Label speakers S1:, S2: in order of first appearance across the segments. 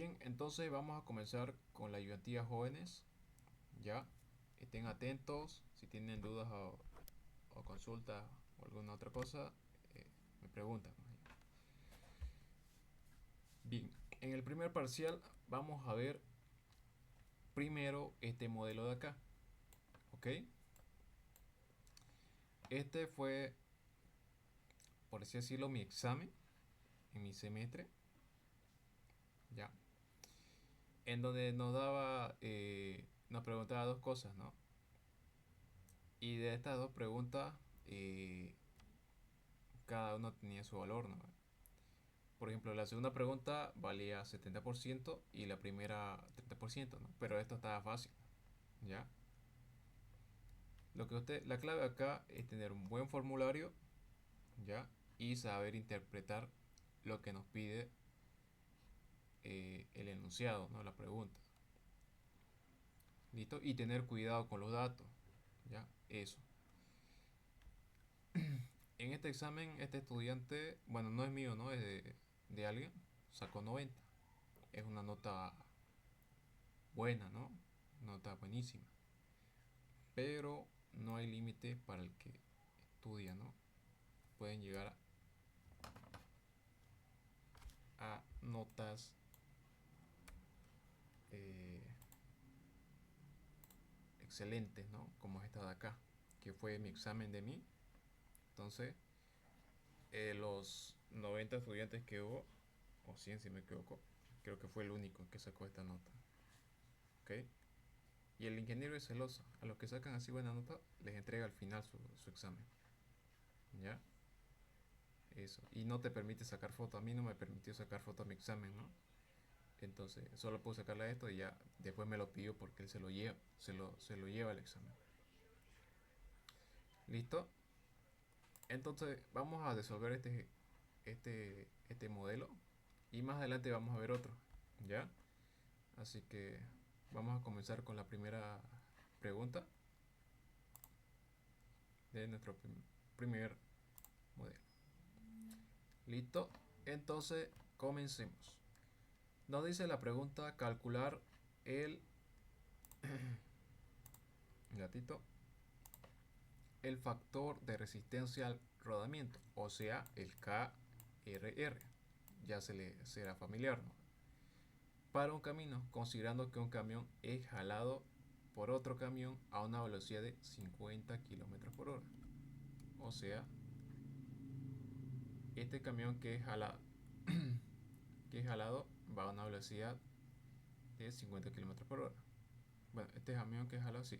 S1: Bien, entonces vamos a comenzar con la ayudantía jóvenes. Ya, estén atentos. Si tienen dudas o consultas o alguna otra cosa, me preguntan. Bien, en el primer parcial vamos a ver primero este modelo de acá. ¿Ok? Este fue, por así decirlo, mi examen en mi semestre. Ya, en donde nos preguntaba dos cosas, ¿no? Y de estas dos preguntas, cada uno tenía su valor, ¿no? Por ejemplo, la segunda pregunta valía 70% y la primera 30%, ¿no? Pero esto estaba fácil, ¿ya? La clave acá es tener un buen formulario, ¿ya? Y saber interpretar lo que nos pide el enunciado, ¿no? La pregunta. ¿Listo? Y tener cuidado con los datos, ¿ya? Eso. En este examen, este estudiante, bueno, no es mío, ¿no? Es de alguien, sacó 90. Es una nota buena, ¿no? Nota buenísima. Pero no hay límite para el que estudia, ¿no? Pueden llegar a notas eh, excelentes, ¿no? Como esta de acá, que fue mi examen de mí. Entonces, los 90 estudiantes que hubo, o 100 si me equivoco, creo que fue el único que sacó esta nota. ¿Ok? Y el ingeniero es celoso. A los que sacan así buena nota, les entrega al final su examen. ¿Ya? Eso. Y no te permite sacar foto. A mí no me permitió sacar foto a mi examen, ¿no? Entonces solo puedo sacarle esto y ya después me lo pidió porque él se lo lleva, se lo lleva el examen. ¿Listo? Entonces vamos a resolver este modelo y más adelante vamos a ver otro. ¿Ya? Así que vamos a comenzar con la primera pregunta de nuestro primer modelo. ¿Listo? Entonces comencemos. Nos dice la pregunta calcular el gatito el factor de resistencia al rodamiento, o sea, el KRR. Ya se le será familiar, ¿no? Para un camino, considerando que un camión es jalado por otro camión a una velocidad de 50 kilómetros por hora. O sea, este camión que es jalado va a una velocidad de 50 kilómetros por hora. Bueno, este camión que es jalado sí.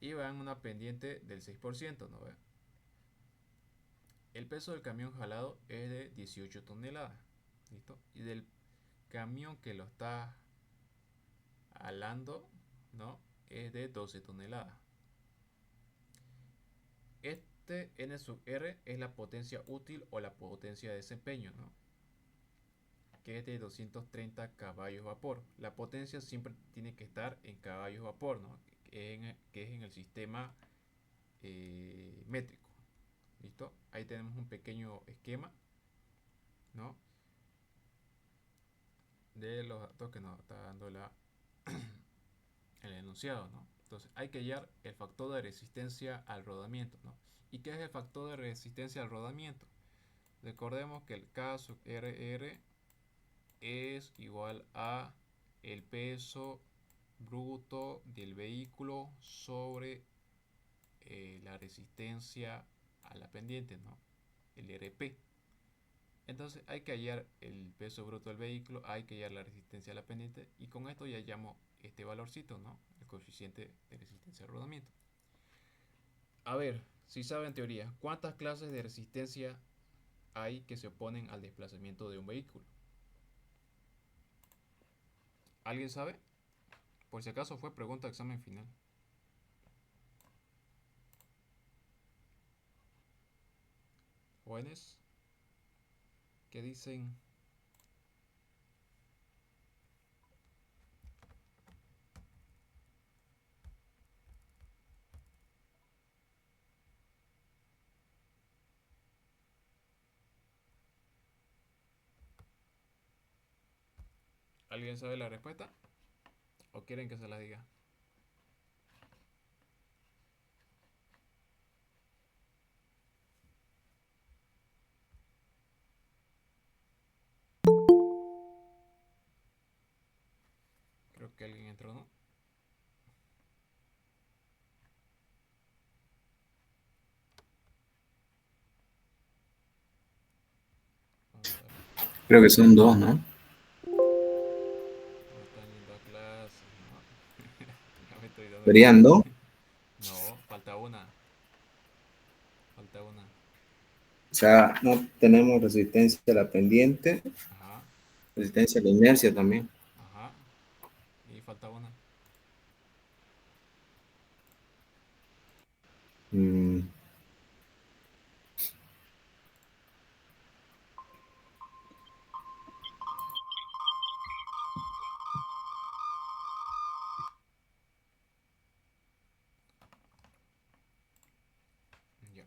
S1: Y va en una pendiente del 6%, ¿no ve? El peso del camión jalado es de 18 toneladas. ¿Listo? Y del camión que lo está jalando, ¿no? Es de 12 toneladas. Este N sub R es la potencia útil o la potencia de desempeño, ¿no? Que es de 230 caballos vapor. La potencia siempre tiene que estar en caballos vapor, ¿no? Que es en el sistema métrico. ¿Listo? Ahí tenemos un pequeño esquema, ¿no? De los datos que nos está dando el enunciado, ¿no? Entonces hay que hallar el factor de resistencia al rodamiento, ¿no? ¿Y qué es el factor de resistencia al rodamiento? Recordemos que el K sub RR es igual a el peso bruto del vehículo sobre la resistencia a la pendiente, ¿no? El RP. Entonces hay que hallar el peso bruto del vehículo, hay que hallar la resistencia a la pendiente y con esto ya hallamos este valorcito, ¿no? El coeficiente de resistencia al rodamiento. A ver, si saben teoría, ¿cuántas clases de resistencia hay que se oponen al desplazamiento de un vehículo? ¿Alguien sabe? Por si acaso fue pregunta de examen final. Jóvenes, ¿qué dicen? ¿Alguien sabe la respuesta? ¿O quieren que se la diga? Creo que alguien entró, ¿no? Vamos a ver.
S2: Creo que son dos, ¿no?
S1: No están yendo a clases, ¿no? Ya me estoy dando
S2: ¿Serían
S1: cuenta.
S2: dos?
S1: No, falta una. Falta una.
S2: O sea, no tenemos resistencia a la pendiente,
S1: Ajá,
S2: resistencia a la inercia también.
S1: ajá. Y falta una.
S2: Mm,
S1: Ya.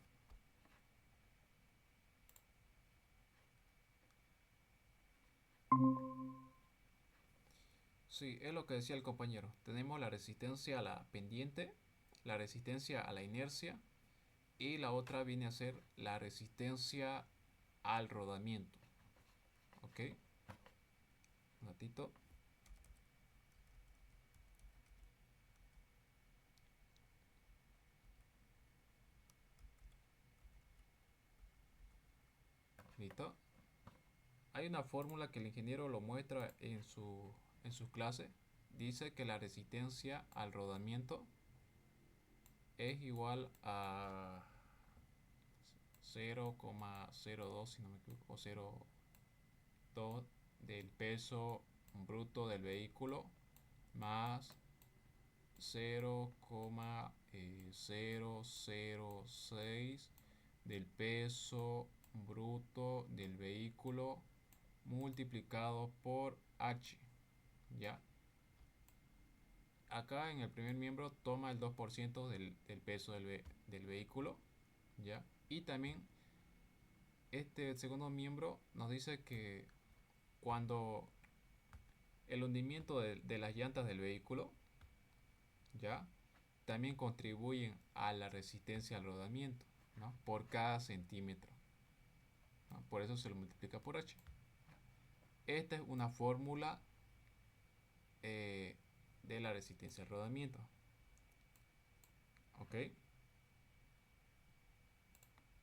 S1: Sí, es lo que decía el compañero. Tenemos la resistencia a la pendiente, la resistencia a la inercia y la otra viene a ser la resistencia al rodamiento. ¿Ok? Un ratito. ¿Listo? Hay una fórmula que el ingeniero lo muestra en sus clases. Dice que la resistencia al rodamiento es igual a 0,02, si no me equivoco, o 0,2 del peso bruto del vehículo más 0,006 del peso bruto del vehículo multiplicado por H. ¿Ya? Acá en el primer miembro toma el 2% del peso del vehículo. ¿Ya? Y también este segundo miembro nos dice que cuando el hundimiento de las llantas del vehículo, ¿ya? También contribuyen a la resistencia al rodamiento, ¿no? Por cada centímetro, ¿no? Por eso se lo multiplica por H. Esta es una fórmula de la resistencia al rodamiento. ¿Ok?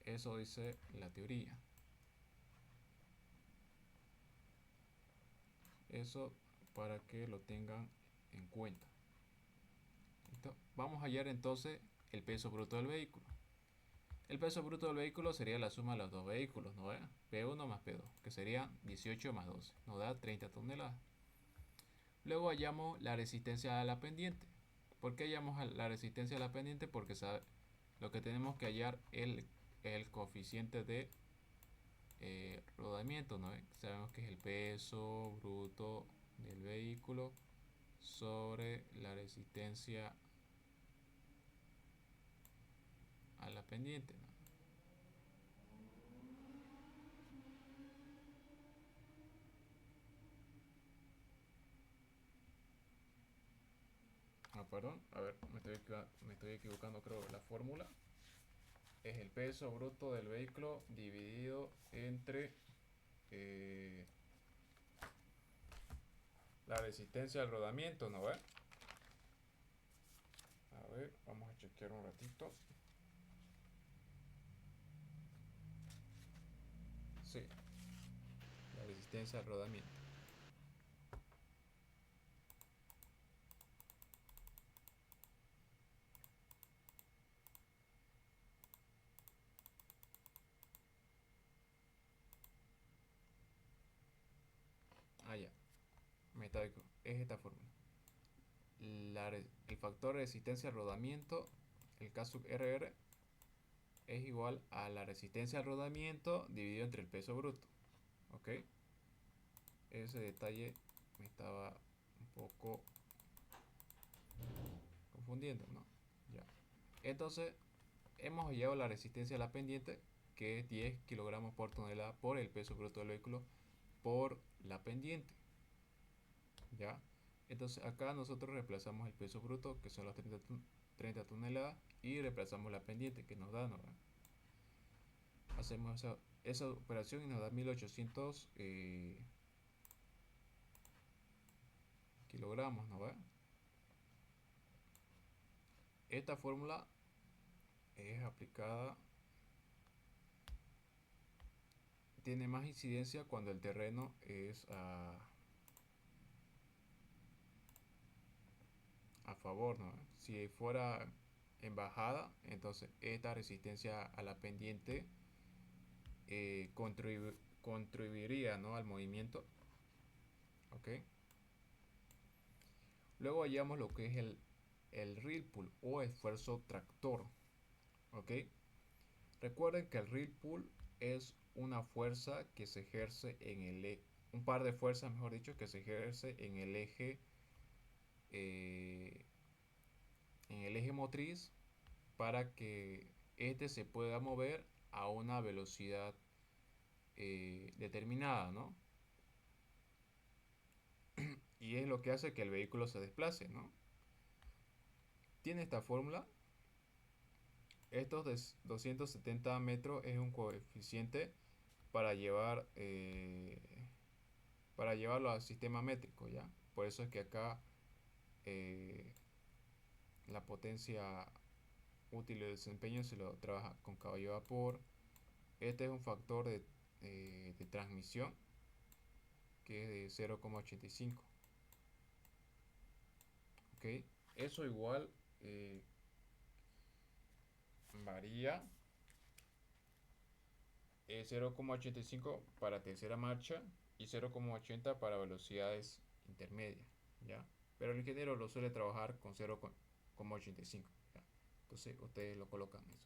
S1: Eso dice la teoría. Eso para que lo tengan en cuenta. ¿Listo? Vamos a hallar entonces el peso bruto del vehículo. El peso bruto del vehículo sería la suma de los dos vehículos, ¿no? P1 más P2, que sería 18 más 12, nos da 30 toneladas. Luego hallamos la resistencia a la pendiente. ¿Por qué hallamos la resistencia a la pendiente? Porque lo que tenemos que hallar es el coeficiente de rodamiento, ¿no? Sabemos que es el peso bruto del vehículo sobre la resistencia a la pendiente, ¿no? Ah, perdón, a ver, me estoy equivocando, creo que la fórmula es el peso bruto del vehículo dividido entre eh, la resistencia al rodamiento, ¿no ve? A ver, vamos a chequear un ratito. Sí, la resistencia al rodamiento. Ah, ya, es esta fórmula. El factor de resistencia al rodamiento, el K sub RR, es igual a la resistencia al rodamiento dividido entre el peso bruto. ¿Ok? Ese detalle me estaba un poco confundiendo, ¿no? Ya. Entonces, hemos hallado la resistencia a la pendiente, que es 10 kilogramos por tonelada por el peso bruto del vehículo por la pendiente. ¿ya? Entonces acá nosotros reemplazamos el peso bruto, que son los 30 toneladas, y reemplazamos la pendiente que nos da, ¿no? Hacemos esa operación y nos da 1800 kilogramos, ¿no? Esta fórmula es aplicada, tiene más incidencia cuando el terreno es a favor, ¿no? Si fuera en bajada, entonces esta resistencia a la pendiente contribuiría, ¿no?, al movimiento. ¿Ok? Luego hallamos lo que es el reel pull o esfuerzo tractor. ¿Ok? Recuerden que el reel pull es una fuerza que se ejerce en un par de fuerzas, mejor dicho, que se ejerce eh, en el eje motriz para que este se pueda mover a una velocidad determinada, ¿no? Y es lo que hace que el vehículo se desplace, ¿no? Tiene esta fórmula. Estos de 270 metros es un coeficiente para para llevarlo al sistema métrico, ¿ya? Por eso es que acá eh, la potencia útil de desempeño se lo trabaja con caballo de vapor. Este es un factor de transmisión que es de 0,85. ¿Ok? Eso igual eh, varía 0,85 para tercera marcha y 0,80 para velocidades intermedias, ¿ya? Pero el ingeniero lo suele trabajar con 0,85, ¿ya? Entonces ustedes lo colocan eso.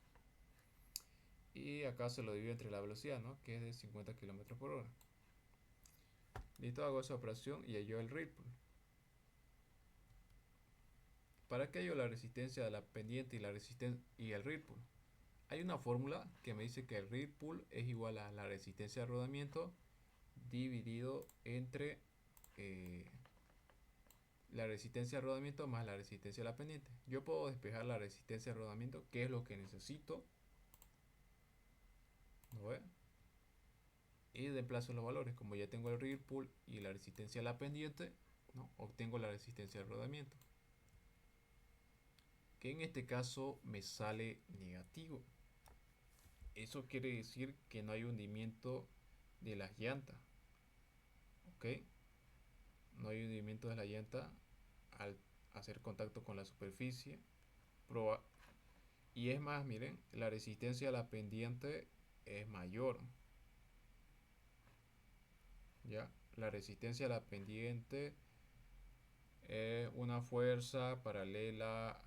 S1: Y acá se lo divide entre la velocidad, ¿no?, que es de 50 km por hora. Listo, hago esa operación y hallo el ripple. ¿Para qué hallo la resistencia de la pendiente y el ripple? Hay una fórmula que me dice que el ripple es igual a la resistencia de rodamiento dividido entre eh, la resistencia de rodamiento más la resistencia de la pendiente. Yo puedo despejar la resistencia de rodamiento, que es lo que necesito, ¿no ve? Y desplazo los valores. Como ya tengo el rear pull y la resistencia de la pendiente, ¿no?, obtengo la resistencia de rodamiento, que en este caso me sale negativo. Eso quiere decir que no hay hundimiento de las llantas. ¿Ok? No hay hundimiento de la llanta al hacer contacto con la superficie. Y es más, miren, la resistencia a la pendiente es mayor. ¿Ya? La resistencia a la pendiente es una fuerza paralela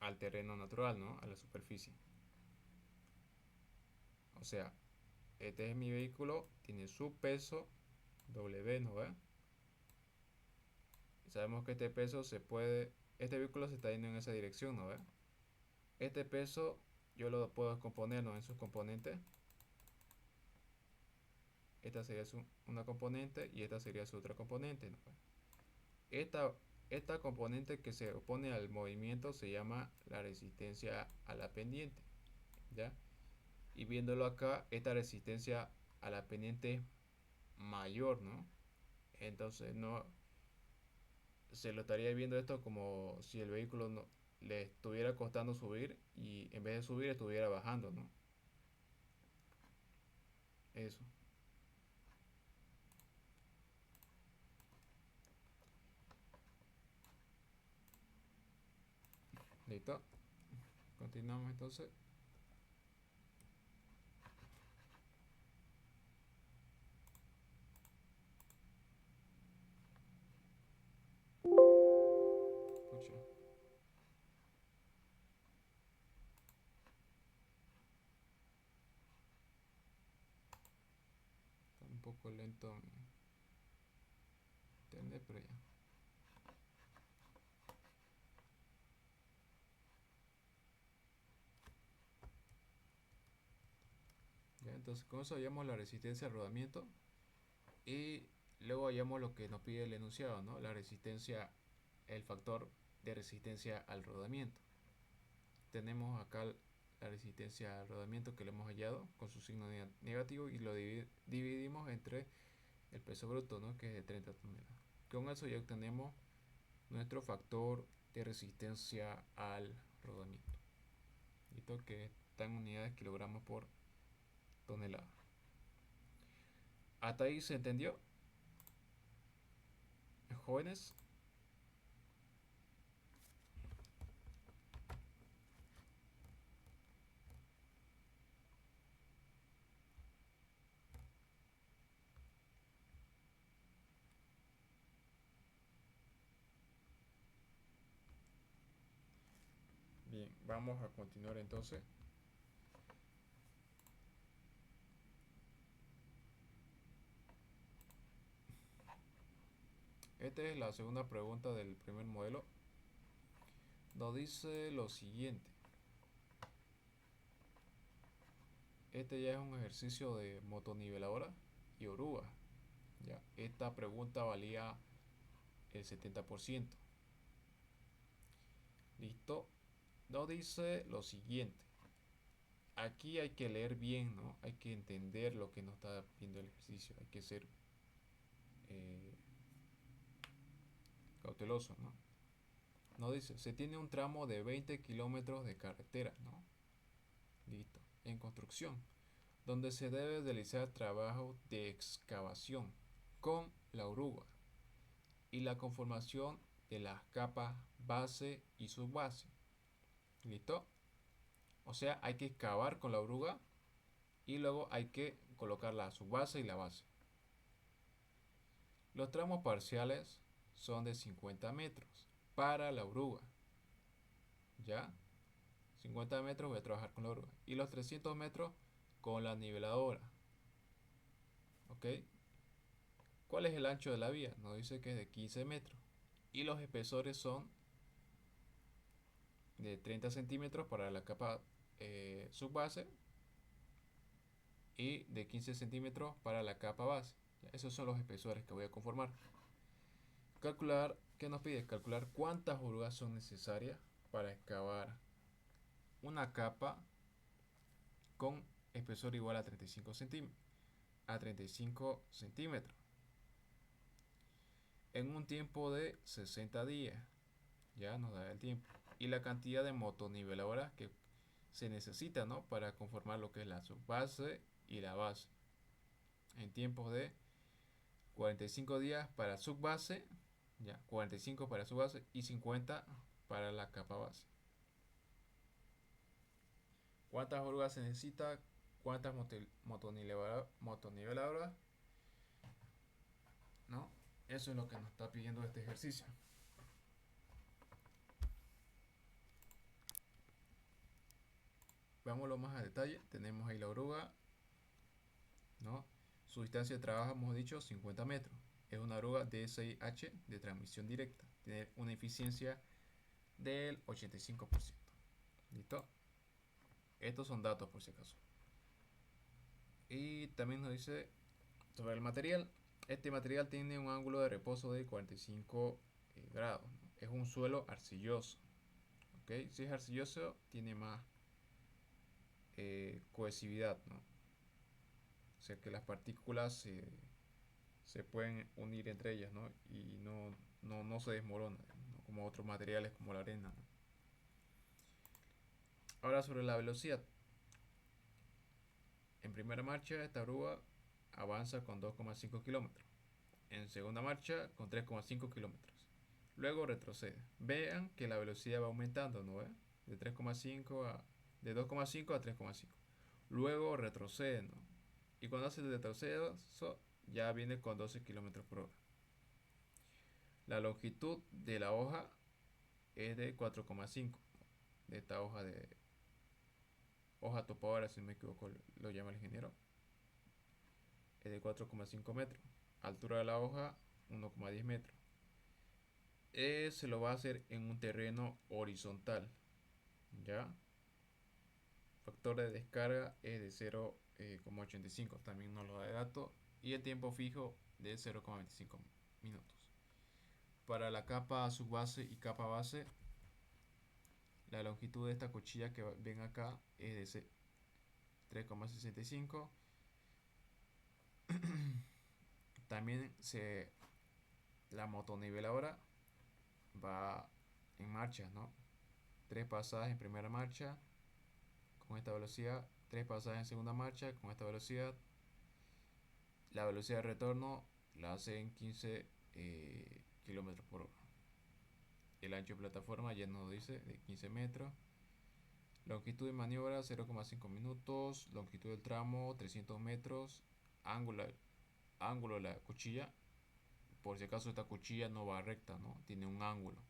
S1: al terreno natural, ¿no?, a la superficie. O sea, este es mi vehículo, tiene su peso W, ¿no ve? Sabemos que este peso este vehículo se está yendo en esa dirección, ¿no ve? Este peso yo lo puedo descomponer, ¿no?, en sus componentes. Esta sería una componente y esta sería su otra componente, ¿no? Esta componente que se opone al movimiento se llama la resistencia a la pendiente, ¿ya? Y viéndolo acá, esta resistencia a la pendiente es mayor, ¿no? Entonces no se lo estaría viendo esto como si el vehículo no, le estuviera costando subir y en vez de subir estuviera bajando, ¿no? Eso. Listo. Continuamos entonces. Pucha, está un poco lento mi internet, pero ya. Entonces con eso hallamos la resistencia al rodamiento y luego hallamos lo que nos pide el enunciado, ¿no? La resistencia, el factor de resistencia al rodamiento. Tenemos acá la resistencia al rodamiento que lo hemos hallado con su signo negativo y lo dividimos entre el peso bruto, ¿no? Que es de 30 toneladas. Con eso ya obtenemos nuestro factor de resistencia al rodamiento. ¿Listo? Que está en unidades kilogramos por tonelada. ¿Hasta ahí se entendió, jóvenes? Bien, vamos a continuar entonces. Esta es la segunda pregunta del primer modelo. Nos dice lo siguiente. Este ya es un ejercicio de motoniveladora y oruga. ¿Ya? Esta pregunta valía el 70%. Listo. Nos dice lo siguiente. Aquí hay que leer bien, ¿no? Hay que entender lo que nos está pidiendo el ejercicio. Hay que ser eh, cauteloso, ¿no? Nos dice, se tiene un tramo de 20 kilómetros de carretera, ¿no? Listo. En construcción, donde se debe realizar trabajo de excavación con la oruga y la conformación de las capas base y subbase. ¿Listo? O sea, hay que excavar con la oruga y luego hay que colocar la subbase y la base. Los tramos parciales son de 50 metros para la oruga. ¿Ya? 50 metros voy a trabajar con la oruga. Y los 300 metros con la niveladora. ¿Ok? ¿Cuál es el ancho de la vía? Nos dice que es de 15 metros. Y los espesores son de 30 centímetros para la capa subbase y de 15 centímetros para la capa base. Esos son los espesores que voy a conformar. Calcular, ¿qué nos pide? Calcular cuántas orugas son necesarias para excavar una capa con espesor igual a 35 centímetros. En un tiempo de 60 días. Ya nos da el tiempo. Y la cantidad de motoniveladoras que se necesita, ¿no? Para conformar lo que es la subbase y la base. En tiempos de 45 días para subbase, ya, 45 para subbase y 50 para la capa base. ¿Cuántas orugas se necesita? ¿Cuántas motoniveladoras? ¿No? Eso es lo que nos está pidiendo este ejercicio. Veámoslo más a detalle. Tenemos ahí la oruga, ¿no? Su distancia de trabajo, hemos dicho, 50 metros. Es una oruga DSI-H de transmisión directa. Tiene una eficiencia del 85%. ¿Listo? Estos son datos por si acaso. Y también nos dice sobre el material. Este material tiene un ángulo de reposo de 45 grados. ¿No? Es un suelo arcilloso. ¿Okay? Si es arcilloso, tiene más cohesividad, ¿no? O sea que las partículas se pueden unir entre ellas, ¿no? Y no se desmoronan, ¿no? Como otros materiales como la arena, ¿no? Ahora sobre la velocidad. En primera marcha, esta oruga avanza con 2,5 kilómetros. En segunda marcha, con 3,5 kilómetros. Luego retrocede. Vean que la velocidad va aumentando, ¿no? De 3,5 de 2,5 a 3,5. Luego retrocede, ¿no? Y cuando hace el retroceso, ya viene con 12 kilómetros por hora. La longitud de la hoja es de 4,5. De esta hoja topadora, si no me equivoco, lo llama el ingeniero. Es de 4,5 metros. Altura de la hoja, 1,10 metros. Se lo va a hacer en un terreno horizontal. ¿Ya? factor de descarga es de 0,85, también nos lo da de dato, y el tiempo fijo de 0,25 minutos. Para la capa subbase y capa base, la longitud de esta cuchilla que ven acá es de 3,65. También la motoniveladora va en marcha, ¿no? 3 pasadas en primera marcha con esta velocidad, 3 pasadas en segunda marcha con esta velocidad. La velocidad de retorno la hace en 15 kilómetros por hora. El ancho de plataforma ya nos dice de 15 metros. Longitud de maniobra 0,5 minutos. Longitud del tramo 300 metros. Ángulo de la cuchilla. Por si acaso esta cuchilla no va recta, ¿no? Tiene un ángulo.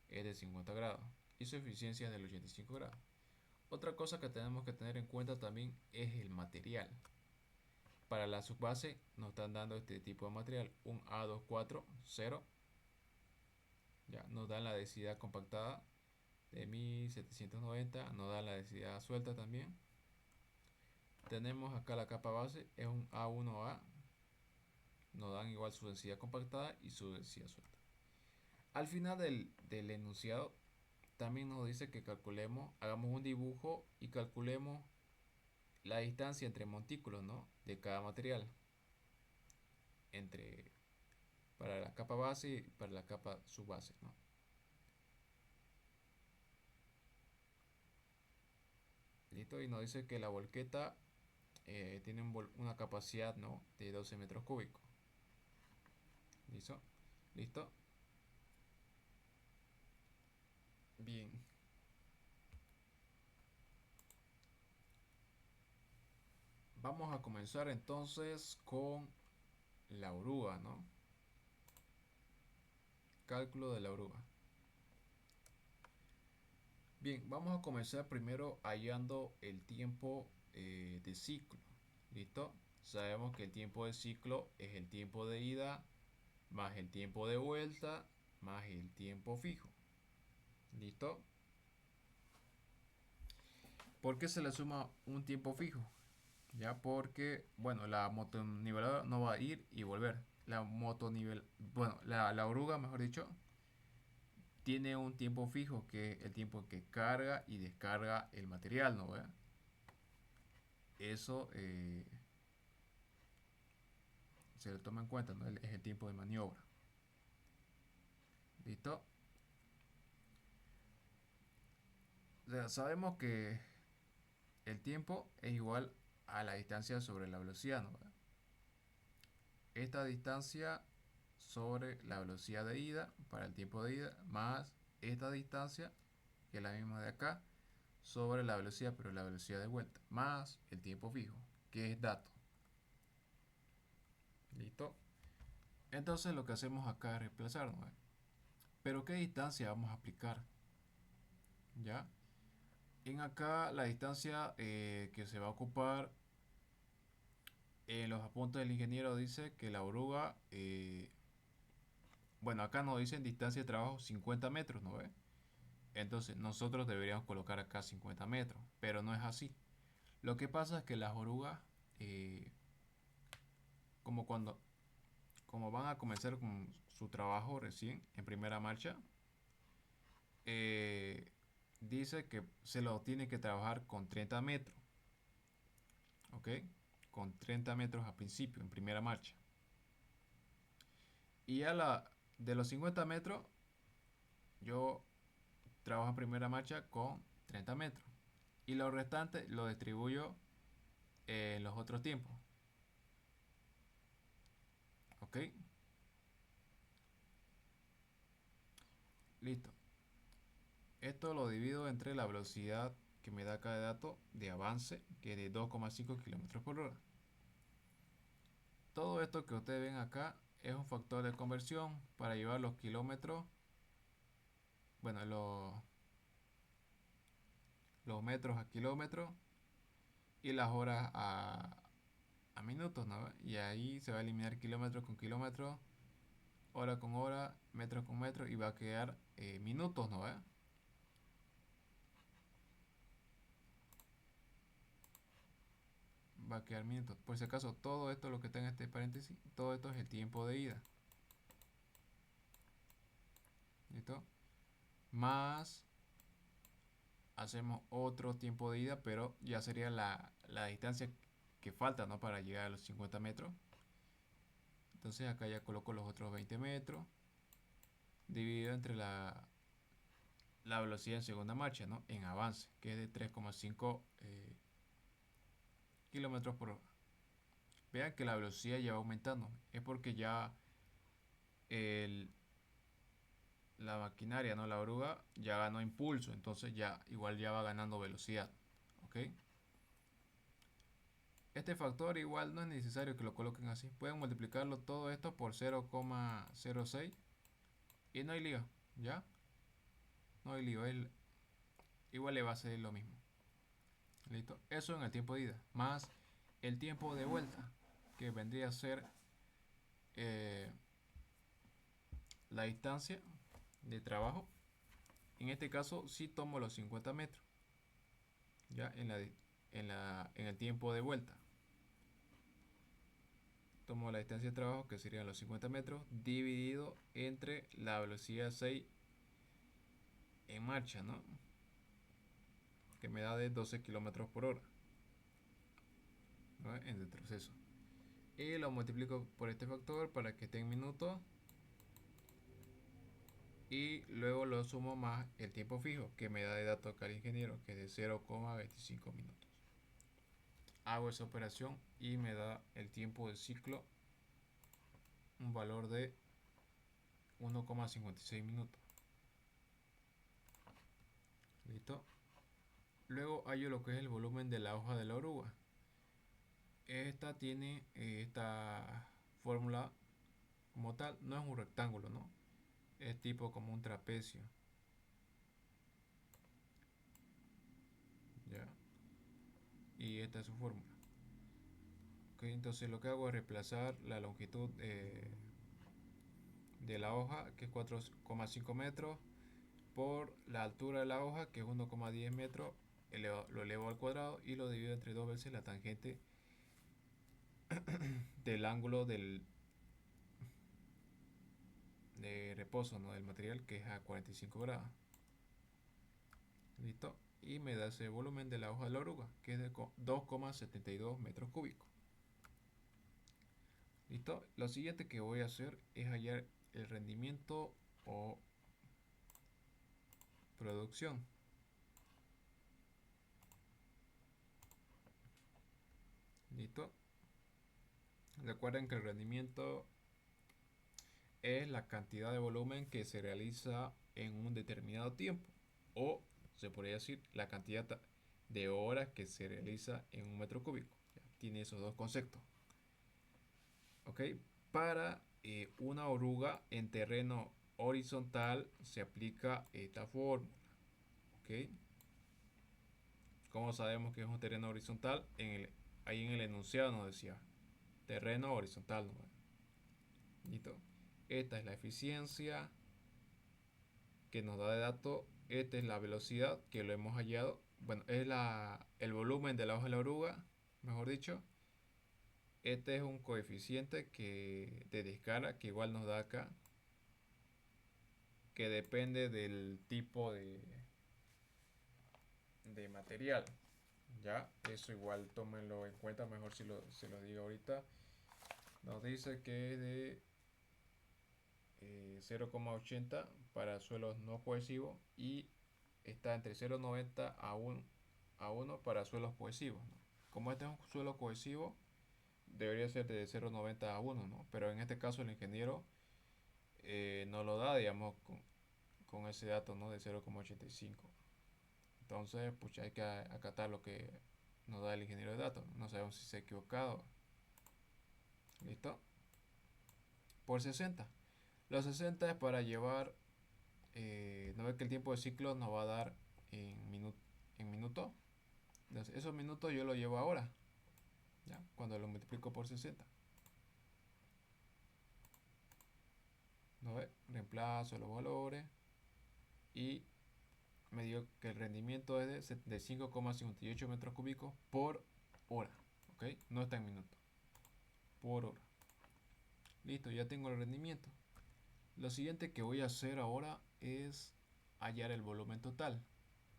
S1: Es de 50 grados. Y su eficiencia es del 85 grados. Otra cosa que tenemos que tener en cuenta también es el material. Para la subbase nos están dando este tipo de material, un A240. Ya, nos dan la densidad compactada de 1790, nos da la densidad suelta también. Tenemos acá la capa base, es un A1A, nos dan igual su densidad compactada y su densidad suelta. Al final del enunciado también nos dice que calculemos, hagamos un dibujo y calculemos la distancia entre montículos, ¿no? De cada material, para la capa base y para la capa subbase, ¿no? Listo, y nos dice que la volqueta tiene una capacidad, ¿no? De 12 metros cúbicos. ¿Listo? ¿Listo? Bien. Vamos a comenzar entonces con la oruga, ¿no? Cálculo de la oruga. Bien, vamos a comenzar primero hallando el tiempo de ciclo. ¿Listo? Sabemos que el tiempo de ciclo es el tiempo de ida más el tiempo de vuelta más el tiempo fijo. ¿Listo? ¿Por qué se le suma un tiempo fijo? Ya porque, bueno, la motoniveladora no va a ir y volver. La oruga, mejor dicho, tiene un tiempo fijo que es el tiempo que carga y descarga el material, ¿no? Eso se le toma en cuenta, ¿no? Es el tiempo de maniobra. ¿Listo? O sea, sabemos que el tiempo es igual a la distancia sobre la velocidad, ¿no? Esta distancia sobre la velocidad de ida para el tiempo de ida más esta distancia, que es la misma de acá, sobre la velocidad, pero la velocidad de vuelta, más el tiempo fijo, que es dato. ¿Listo? Entonces lo que hacemos acá es reemplazarnos. Pero ¿qué distancia vamos a aplicar? ¿Ya? En acá la distancia que se va a ocupar en los apuntes del ingeniero dice que la oruga, bueno, acá nos dicen distancia de trabajo 50 metros, ¿no ve? Entonces nosotros deberíamos colocar acá 50 metros, pero no es así. Lo que pasa es que las orugas, eh, como cuando como van a comenzar con su trabajo recién en primera marcha, eh, dice que se lo tiene que trabajar con 30 metros, ¿ok? Con 30 metros al principio, en primera marcha. Y de los 50 metros, yo trabajo en primera marcha con 30 metros. Y lo restante lo distribuyo en los otros tiempos, ¿ok? Listo. Esto lo divido entre la velocidad que me da cada dato de avance, que es de 2,5 km por hora. Todo esto que ustedes ven acá es un factor de conversión para llevar los kilómetros, bueno, los metros a kilómetros y las horas a minutos, ¿no? Y ahí se va a eliminar kilómetros con kilómetros, hora con hora, metros con metros y va a quedar minutos, ¿no? a quedar minutos. Por si acaso, todo esto, lo que está en este paréntesis, todo esto es el tiempo de ida. ¿Listo? Más hacemos otro tiempo de ida, pero ya sería la distancia que falta, ¿no? Para llegar a los 50 metros. Entonces acá ya coloco los otros 20 metros dividido entre la velocidad en segunda marcha, ¿no? En avance, que es de 3,5 kilómetros por hora. Vean que la velocidad ya va aumentando. Es porque ya el, la maquinaria, ¿no? La oruga ya ganó impulso. Entonces ya igual ya va ganando velocidad. ¿Ok? Este factor igual no es necesario que lo coloquen así. Pueden multiplicarlo todo esto por 0,06 y no hay lío. ¿Ya? No hay lío. Igual le va a ser lo mismo. ¿Listo? Eso en el tiempo de ida. Más el tiempo de vuelta. Que vendría a ser eh, la distancia de trabajo. En este caso sí tomo los 50 metros. Ya en el tiempo de vuelta. Tomo la distancia de trabajo que serían los 50 metros dividido entre la velocidad 6 en marcha, ¿no? Que me da de 12 kilómetros por hora, ¿no? En retroceso. Y lo multiplico por este factor para que esté en minutos. Y luego lo sumo más el tiempo fijo que me da de dato acá el ingeniero, que es de 0,25 minutos. Hago esa operación y me da el tiempo de ciclo, un valor de 1,56 minutos. ¿Listo? Luego hallo lo que es el volumen de la hoja de la oruga. Esta tiene esta fórmula como tal, no es un rectángulo, ¿no? Es tipo como un trapecio. ¿Ya? Y esta es su fórmula. Okay, entonces lo que hago es reemplazar la longitud de la hoja, que es 4,5 metros, por la altura de la hoja, que es 1,10 metros, lo elevo al cuadrado y lo divido entre dos veces la tangente del ángulo de reposo, ¿no? Del material, que es a 45 grados. ¿Listo? Y me da ese volumen de la hoja de la oruga, que es de 2,72 metros cúbicos. ¿Listo? Lo siguiente que voy a hacer es hallar el rendimiento o producción. ¿Listo? Recuerden que el rendimiento es la cantidad de volumen que se realiza en un determinado tiempo, o se podría decir la cantidad de horas que se realiza en un metro cúbico. Ya, tiene esos dos conceptos. ¿Ok? Para una oruga en terreno horizontal se aplica esta fórmula. ¿Ok? ¿Cómo sabemos que es un terreno horizontal? Ahí en el enunciado nos decía terreno horizontal, ¿no? ¿Listo? Esta es la eficiencia que nos da de dato. Esta es la velocidad que lo hemos hallado. Bueno, es el volumen de la hoja de la oruga, mejor dicho. Este es un coeficiente de descarga que igual nos da acá, que depende del tipo de material. Ya, eso igual tómenlo en cuenta, mejor si se lo digo ahorita. Nos dice que es de 0,80 para suelos no cohesivos y está entre 0,90 a 1 para suelos cohesivos, ¿no? Como este es un suelo cohesivo, debería ser de 0,90 a 1, ¿no? Pero en este caso el ingeniero no lo da, digamos, con ese dato, ¿no? De 0,85. Entonces, pues hay que acatar lo que nos da el ingeniero de datos. No sabemos si se ha equivocado. ¿Listo? Por 60. Los 60 es para llevar, no ve que el tiempo de ciclo nos va a dar en minuto. Entonces, esos minutos yo lo llevo ahora, ¿ya? Cuando lo multiplico por 60. ¿No ve? Reemplazo los valores y me dio que el rendimiento es de 5,58 metros cúbicos por hora. ¿ok? No está en minutos, por hora. Listo, ya tengo el rendimiento. Lo siguiente que voy a hacer ahora es hallar el volumen total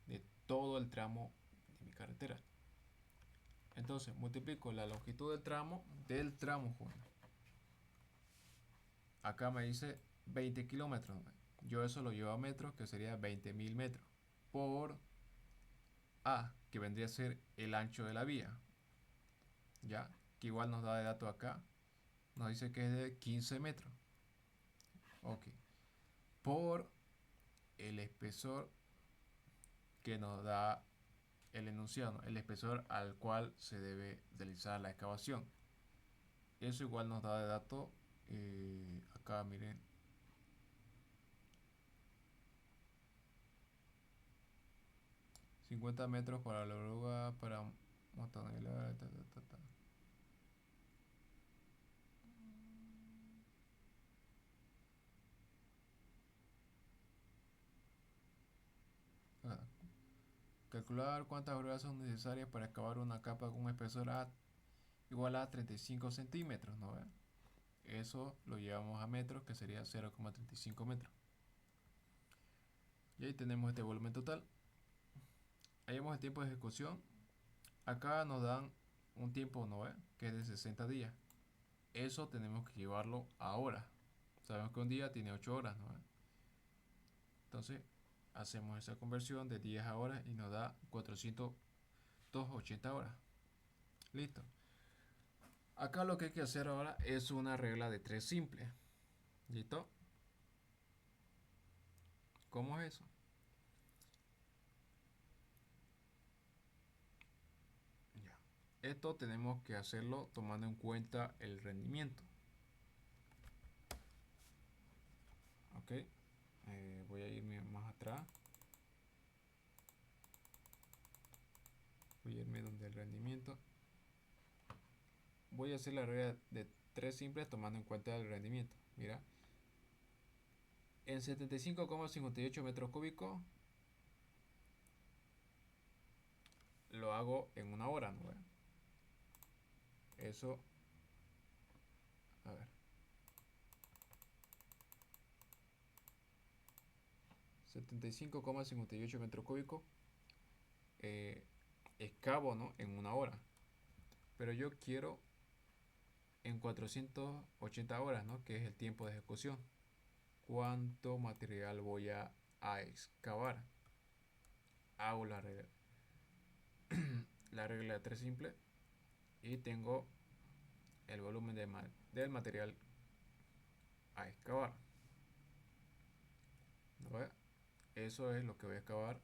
S1: de todo el tramo de mi carretera. Entonces multiplico la longitud del tramo, joven. Acá me dice 20 kilómetros. Yo eso lo llevo a metros, que sería 20.000 metros. Por A, que vendría a ser el ancho de la vía. Ya, que igual nos da de dato acá. Nos dice que es de 15 metros. Ok. Por el espesor que nos da el enunciado, ¿no? El espesor al cual se debe realizar la excavación. Eso igual nos da de dato, acá miren, 50 metros para la oruga, para montanela, ta, ta, ta, ta. Ah, calcular cuántas orugas son necesarias para excavar una capa con un espesor igual a 35 centímetros, ¿no? Eso lo llevamos a metros, que sería 0,35 metros. Y ahí tenemos este volumen total. Hallamos el tiempo de ejecución. Acá nos dan un tiempo, ¿no? Que es de 60 días. Eso tenemos que llevarlo a horas. Sabemos que un día tiene 8 horas, ¿no? Entonces hacemos esa conversión de días a horas y nos da 480 horas. Listo. Acá lo que hay que hacer ahora es una regla de 3 simple. ¿Listo? ¿Cómo es eso? Ya. Esto tenemos que hacerlo tomando en cuenta el rendimiento. Ok. Voy a irme más atrás. Voy a irme donde el rendimiento. Voy a hacer la regla de 3 simples tomando en cuenta el rendimiento. Mira. En 75,58 metros cúbicos lo hago en una hora, ¿no? Eso, a ver, 75,58 metros cúbicos excavo, ¿no? En una hora. Pero yo quiero en 480 horas, ¿no? Que es el tiempo de ejecución. ¿Cuánto material voy a excavar? Hago la regla de 3 simple y tengo el volumen del material a excavar. ¿No ve? Eso es lo que voy a excavar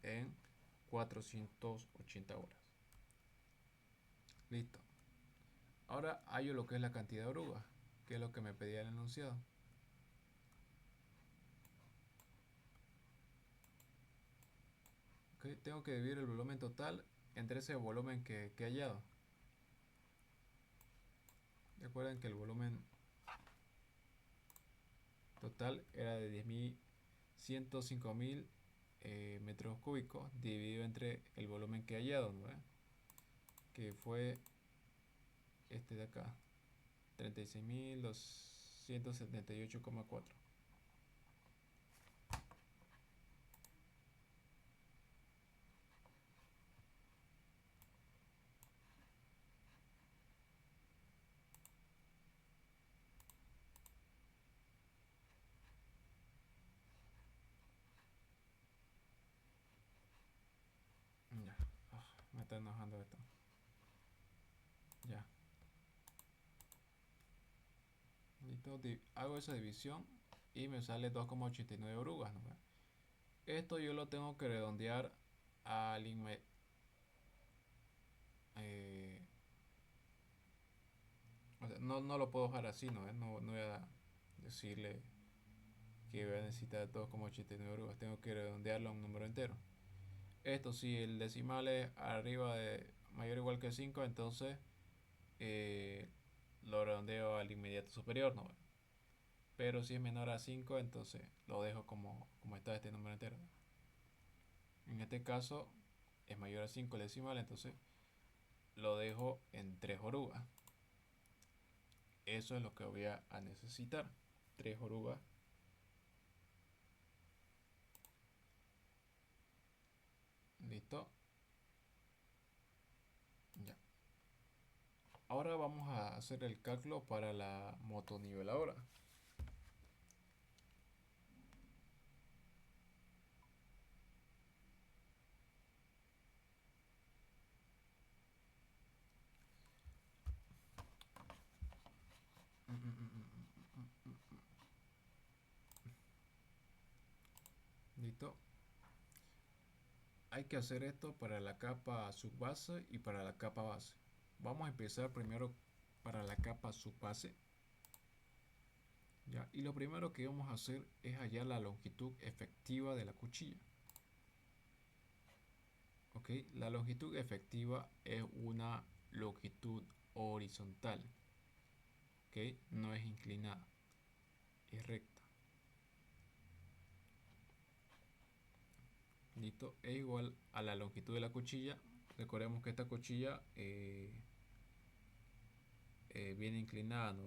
S1: en 480 horas. Listo. Ahora hallo lo que es la cantidad de orugas, que es lo que me pedía el enunciado. Okay, tengo que dividir el volumen total entre ese volumen que he hallado. Recuerden que el volumen total era de 10.105.000 metros cúbicos dividido entre el volumen que he hallado, ¿no? Que fue este de acá, 36.278,4. Ya, me está enojando esto. Ya. Listo, hago esa división y me sale 2,89 orugas, ¿no? Esto yo lo tengo que redondear al o sea, no lo puedo dejar así, ¿no? No voy a decirle que voy a necesitar 2,89 orugas, tengo que redondearlo a un número entero. Esto si el decimal es arriba de mayor o igual que 5, entonces eh, lo redondeo al inmediato superior, ¿no? Pero si es menor a 5, entonces lo dejo como está este número entero. En este caso es mayor a 5 el decimal, entonces lo dejo en 3 orugas. Eso es lo que voy a necesitar. 3 orugas. Listo. Ya. Ahora vamos a hacer el cálculo para la motoniveladora. Listo. Hay que hacer esto para la capa subbase y para la capa base. Vamos a empezar primero para la capa subbase. ¿Ya? Y lo primero que vamos a hacer es hallar la longitud efectiva de la cuchilla. ¿Ok? La longitud efectiva es una longitud horizontal. ¿Ok? No es inclinada, es recta. Listo, es igual a la longitud de la cuchilla. Recordemos que esta cuchilla viene inclinada, ¿no?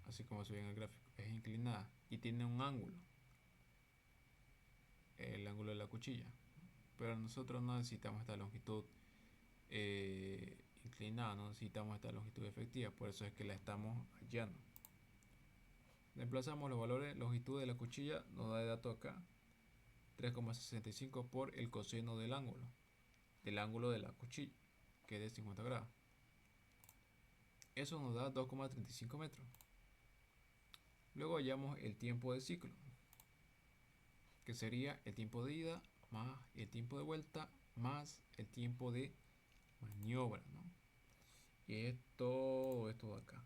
S1: Así como se ve en el gráfico, es inclinada y tiene un ángulo, el ángulo de la cuchilla. Pero nosotros no necesitamos esta longitud inclinada, no necesitamos esta longitud efectiva, por eso es que la estamos hallando. Reemplazamos los valores, longitud de la cuchilla nos da el dato acá, 3,65 por el coseno del ángulo de la cuchilla, que es de 50 grados. Eso nos da 2,35 metros. Luego hallamos el tiempo de ciclo, que sería el tiempo de ida más el tiempo de vuelta más el tiempo de maniobra, ¿no? Y es todo esto de acá.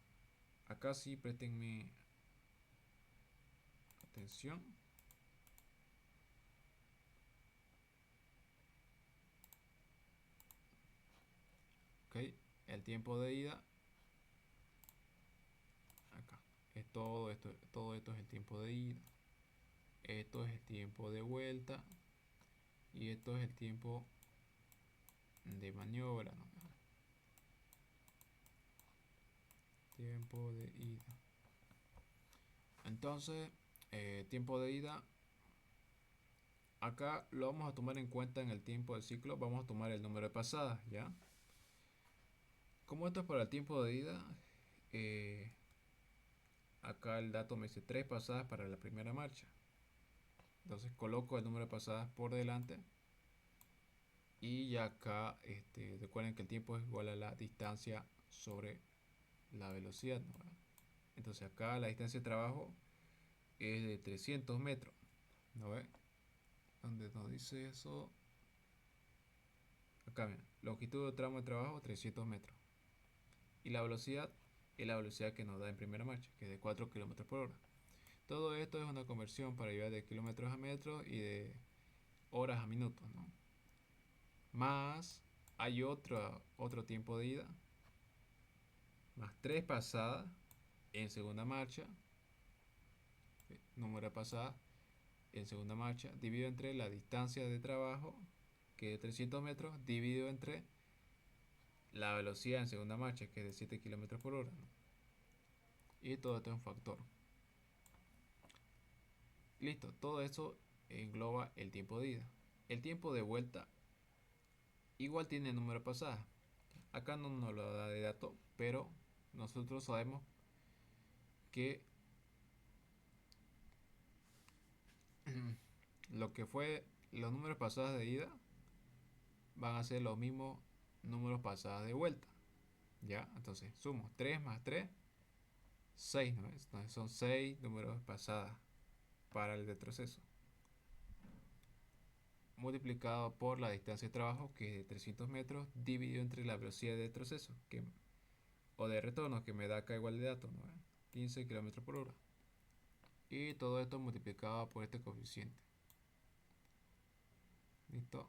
S1: Acá sí préstenme atención. Ok, el tiempo de ida acá es todo esto es el tiempo de ida, esto es el tiempo de vuelta y esto es el tiempo de maniobra, ¿no? Tiempo de ida. Entonces, tiempo de ida, acá lo vamos a tomar en cuenta en el tiempo del ciclo, vamos a tomar el número de pasadas, ¿ya? Como esto es para el tiempo de ida, acá el dato me dice 3 pasadas para la primera marcha. Entonces coloco el número de pasadas por delante. Y acá recuerden que el tiempo es igual a la distancia sobre la velocidad, ¿no? Entonces acá la distancia de trabajo es de 300 metros, ¿no ve? ¿Dónde nos dice eso? Acá, mira, longitud de tramo de trabajo 300 metros. Y la velocidad es la velocidad que nos da en primera marcha, que es de 4 km por hora. Todo esto es una conversión para llevar de kilómetros a metros y de horas a minutos, ¿no? Más hay otro tiempo de ida, más 3 pasadas en segunda marcha, número de pasadas en segunda marcha, dividido entre la distancia de trabajo, que es de 300 metros, dividido entre la velocidad en segunda marcha, que es de 7 km por hora, ¿no? Y todo esto es un factor. Listo, todo eso engloba el tiempo de ida. El tiempo de vuelta igual tiene el número de pasadas. Acá no nos lo da de dato, pero nosotros sabemos que lo que fue los números pasadas de ida van a ser los mismos números pasadas de vuelta. ¿Ya? Entonces sumo 3 más 3, 6, ¿no? Entonces son 6 números pasadas para el retroceso, multiplicado por la distancia de trabajo, que es de 300 metros, dividido entre la velocidad de retroceso o de retorno, que me da acá igual de dato, ¿no? 15 km por hora. Y todo esto multiplicado por este coeficiente. ¿Listo?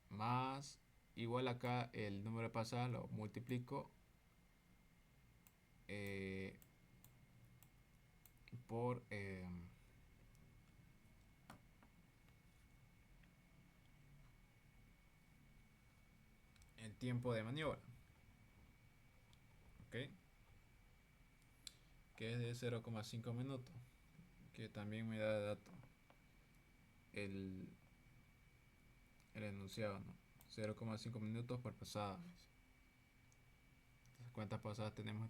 S1: Más igual acá el número de pasadas lo multiplico por el tiempo de maniobra, ¿ok? Que es de 0,5 minutos, que también me da de dato el, el enunciado, ¿no? 0,5 minutos por pasada. ¿Cuántas pasadas tenemos?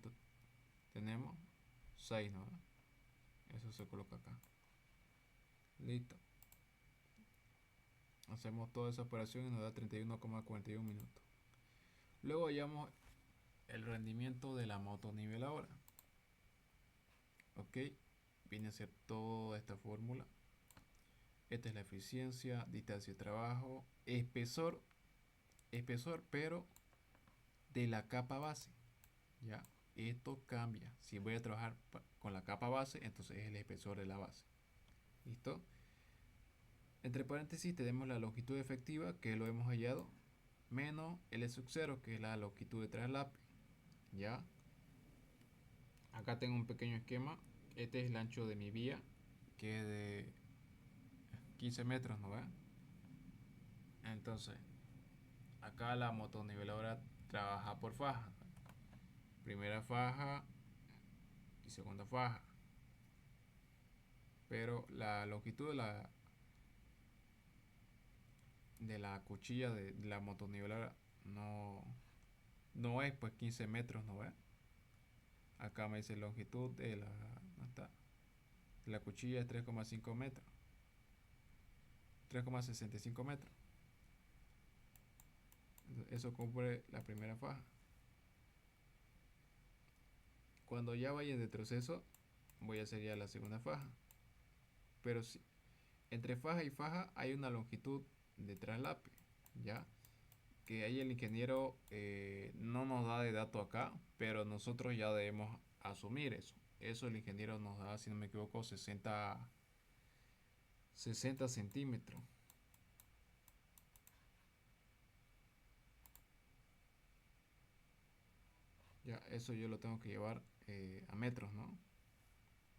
S1: Tenemos 6, ¿no? Eso se coloca acá. Listo. Hacemos toda esa operación y nos da 31,41 minutos. Luego hallamos el rendimiento de la motoniveladora. Ok, viene a ser toda esta fórmula. Esta es la eficiencia, distancia de trabajo, espesor, pero de la capa base. Ya, esto cambia. Si voy a trabajar con la capa base, entonces es el espesor de la base. ¿Listo? Entre paréntesis tenemos la longitud efectiva, que lo hemos hallado, menos L sub 0, que es la longitud de traslape. Ya. Acá tengo un pequeño esquema. Este es el ancho de mi vía, que es de 15 metros, ¿no ve? Entonces, acá la motoniveladora trabaja por faja. Primera faja y segunda faja. Pero la longitud de la cuchilla de la motoniveladora no es pues 15 metros, ¿no ve? Acá me dice longitud de ¿no está? De la cuchilla es 3,5 metros. 3,65 metros. Eso cubre la primera faja. Cuando ya vaya en retroceso, voy a hacer ya la segunda faja. Pero si entre faja y faja hay una longitud de traslape, ¿ya? Que ahí el ingeniero no nos da de dato acá, pero nosotros ya debemos asumir eso. Eso el ingeniero nos da, si no me equivoco, 60 centímetros. Ya, eso yo lo tengo que llevar a metros, ¿no?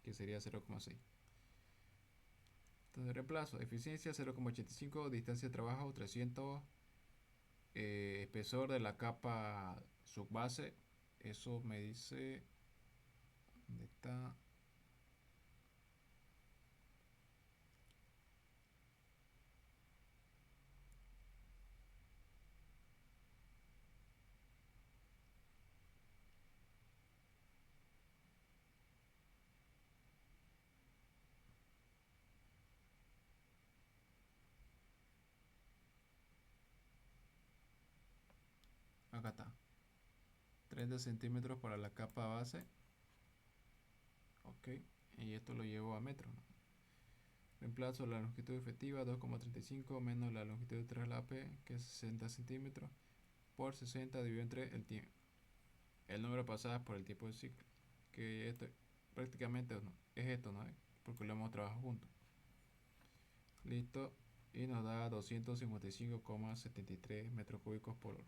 S1: Que sería 0,6. Entonces reemplazo, eficiencia 0,85, distancia de trabajo 300, espesor de la capa subbase, eso me dice, ¿dónde está? Acá está, 30 centímetros para la capa base, ok, y esto lo llevo a metros, ¿no? Reemplazo la longitud efectiva 2,35 menos la longitud de traslape, que es 60 centímetros, por 60 dividido entre el tiempo, el número de pasadas por el tiempo de ciclo, que esto prácticamente no, es esto, ¿no? Porque lo hemos trabajado juntos. Listo, y nos da 255,73 metros cúbicos por hora.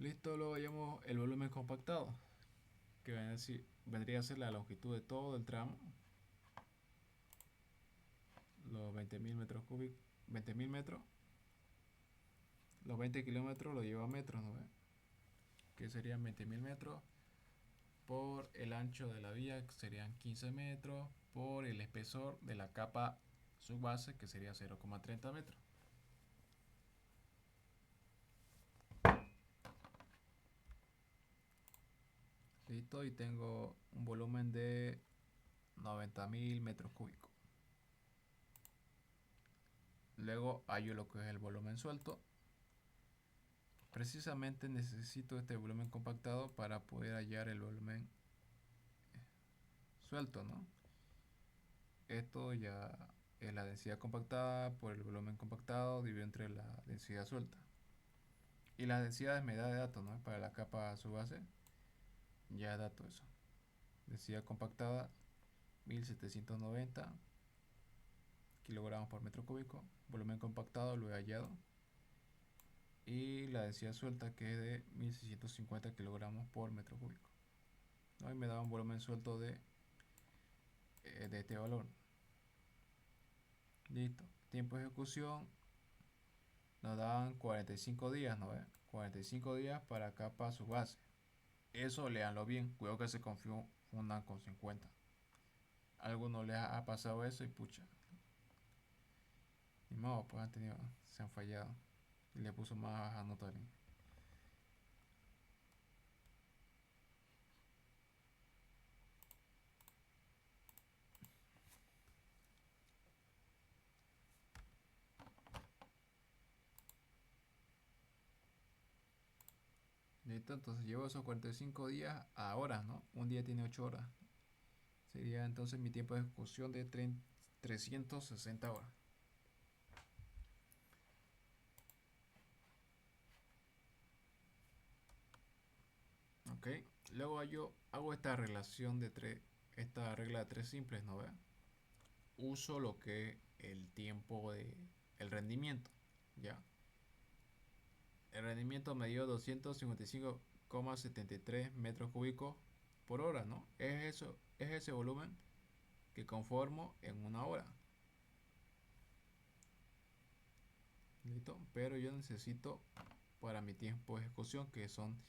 S1: Listo, luego hallamos el volumen compactado, que vendría a ser la longitud de todo el tramo, los 20.000 metros cúbicos, 20.000 metros, los 20 kilómetros lo lleva a metros, ¿no? Que serían 20.000 metros por el ancho de la vía, que serían 15 metros, por el espesor de la capa subbase, que sería 0,30 metros. Listo, y tengo un volumen de 90.000 metros cúbicos. Luego hallo lo que es el volumen suelto. Precisamente necesito este volumen compactado para poder hallar el volumen suelto, ¿no? Esto ya es la densidad compactada por el volumen compactado dividido entre la densidad suelta. Y las densidades me da de datos, ¿no? Para la capa subbase, ya dato eso. Densidad compactada 1790 kilogramos por metro cúbico. Volumen compactado lo he hallado. Y la densidad suelta, que es de 1650 kilogramos por metro cúbico, ¿no? Y me da un volumen suelto de este valor. Listo. Tiempo de ejecución nos dan 45 días, ¿no ve? 45 días para capa su base. Eso leanlo bien, cuidado que se confundan con 50. A algunos les ha pasado eso y pucha, ni modo, pues se han fallado y le puso más anotario. Listo, entonces llevo esos 45 días a horas, ¿no? Un día tiene 8 horas. Sería entonces mi tiempo de ejecución de 360 horas. Ok, luego yo hago esta relación de esta regla de tres simples, ¿no ve? Uso lo que el tiempo de el rendimiento, ¿ya? El rendimiento me dio 255,73 metros cúbicos por hora, ¿no? Es ese volumen que conformo en una hora. ¿Listo? Pero yo necesito para mi tiempo de ejecución, que son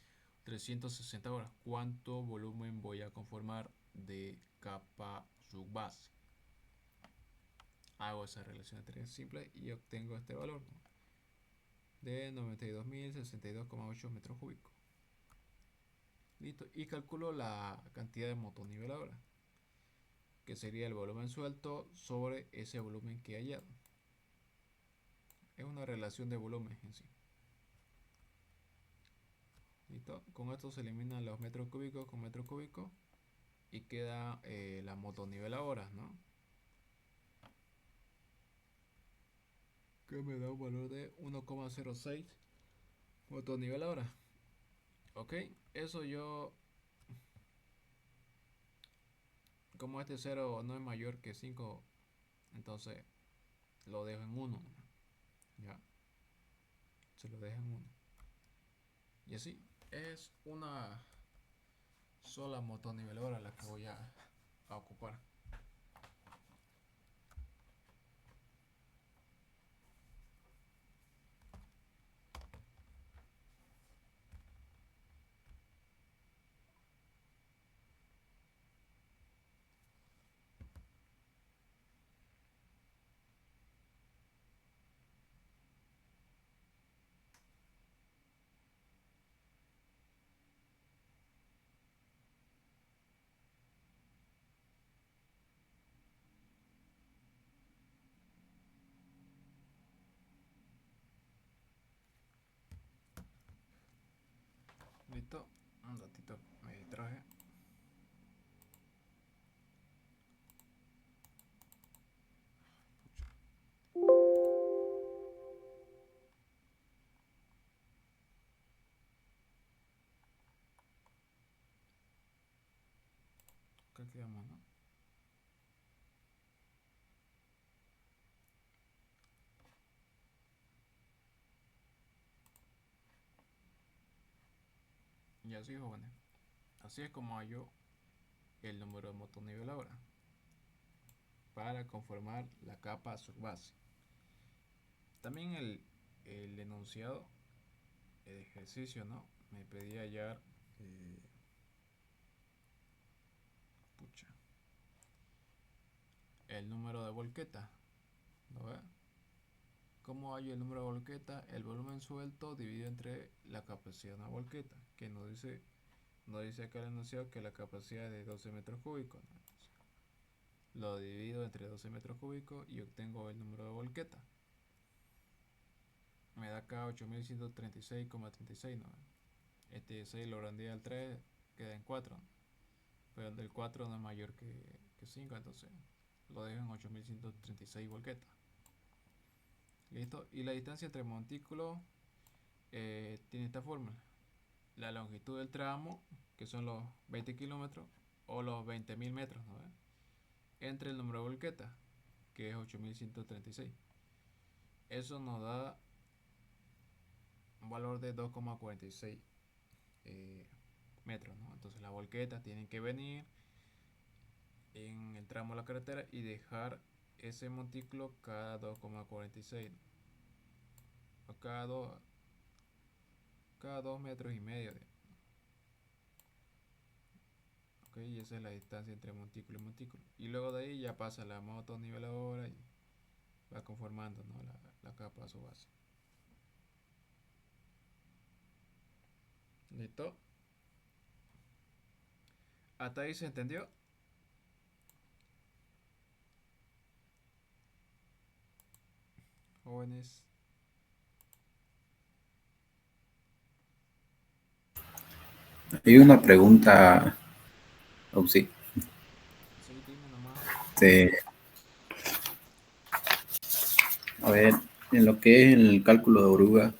S1: 360 horas, ¿cuánto volumen voy a conformar de capa subbase? Hago esa relación de tres simple y obtengo este valor, ¿no? De 92.062,8 metros cúbicos. Listo. Y calculo la cantidad de motoniveladoras, que sería el volumen suelto sobre ese volumen que he hallado. Es una relación de volumen en sí. ¿Listo? Con esto se eliminan los metros cúbicos con metros cúbicos y queda la motoniveladoras, ¿no? Que me da un valor de 1,06 motoniveladoras. Ok, eso yo, como este 0 no es mayor que 5, entonces lo dejo en 1. Ya, se lo dejo en 1. Y así, es una sola motoniveladora la que voy a ocupar. Listo, un ratito me distraje. ¿Qué quedamos, no? Y así, jóvenes, así es como hallo el número de motoniveladoras para conformar la capa subbase. También el enunciado, el ejercicio, ¿no? Me pedía hallar pucha, el número de volqueta, ¿no ve? ¿Cómo hallo el número de volqueta? El volumen suelto dividido entre la capacidad de una volqueta, que nos dice acá el enunciado que la capacidad es de 12 metros cúbicos, ¿no? Lo divido entre 12 metros cúbicos y obtengo el número de volqueta. Me da acá 8136,36, ¿no? Este 6 lo grandía al 3, queda en 4, ¿no? Pero el 4 no es mayor que 5, entonces lo dejo en 8136 volquetas. Listo. Y la distancia entre montículos tiene esta fórmula. La longitud del tramo, que son los 20 kilómetros o los 20.000 metros, ¿no? Entre el número de volquetas, que es 8136. Eso nos da un valor de 2,46 metros, ¿no? Entonces las volquetas tienen que venir en el tramo de la carretera y dejar ese montículo cada 2,46. o cada 2,5 metros. Ok, y esa es la distancia entre montículo y montículo. Y luego de ahí ya pasa la motoniveladora y va conformando, ¿no? la capa a su base. ¿Listo? ¿Hasta ahí se entendió? Jóvenes.
S2: Hay una pregunta, oh, sí,
S1: Sí, dime nomás.
S2: este, a ver, en lo que es el cálculo de oruga,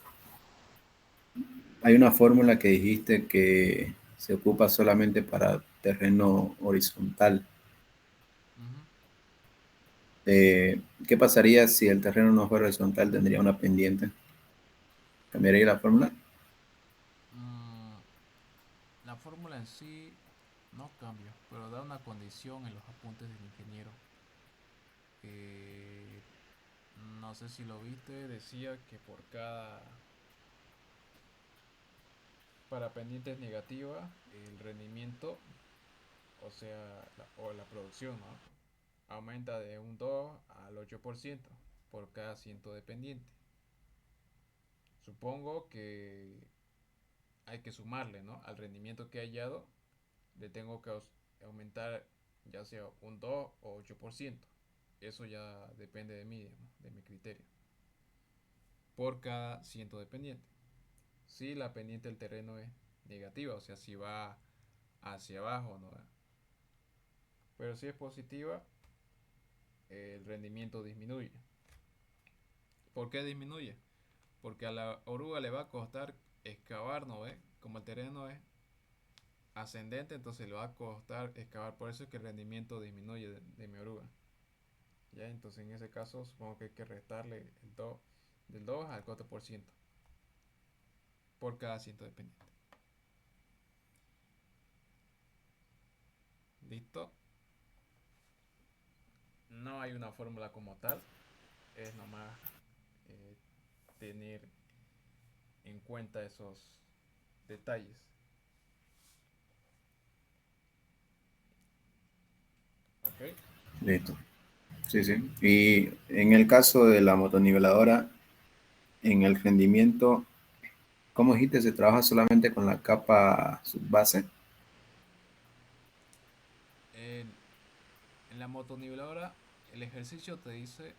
S2: hay una fórmula que dijiste que se ocupa solamente para terreno horizontal.
S1: Ujú.
S2: ¿Qué pasaría si el terreno no fuera horizontal? ¿Tendría una pendiente? ¿Cambiaría la fórmula?
S1: Mm, la fórmula en sí no cambia, pero da una condición en los apuntes del ingeniero. Eh, no sé si lo viste, decía que para pendientes negativas, el rendimiento, o sea, la producción, ¿no? Aumenta de un 2 al 8% por cada ciento de pendiente. Supongo que hay que sumarle, ¿no? Al rendimiento que he hallado, le tengo que aumentar ya sea un 2 o 8%. Eso ya depende de mí, ¿no? De mi criterio. Por cada ciento de pendiente. Si la pendiente del terreno es negativa, o sea, si va hacia abajo, ¿no? Pero si es positiva, el rendimiento disminuye. ¿Por qué disminuye? Porque a la oruga le va a costar excavar, ¿no ve? Como el terreno es ascendente, entonces le va a costar excavar. Por eso es que el rendimiento disminuye de mi oruga. ¿Ya? Entonces en ese caso supongo que hay que restarle del 2 al 4% por cada ciento de pendiente. ¿Listo? No hay una fórmula como tal. Es nomás eh, tener en cuenta esos detalles. ¿Ok?
S2: Listo. Sí, sí. Y en el caso de la motoniveladora, en el rendimiento, ¿cómo dijiste? ¿Se trabaja solamente con la capa subbase?
S1: En, en la motoniveladora, el ejercicio te dice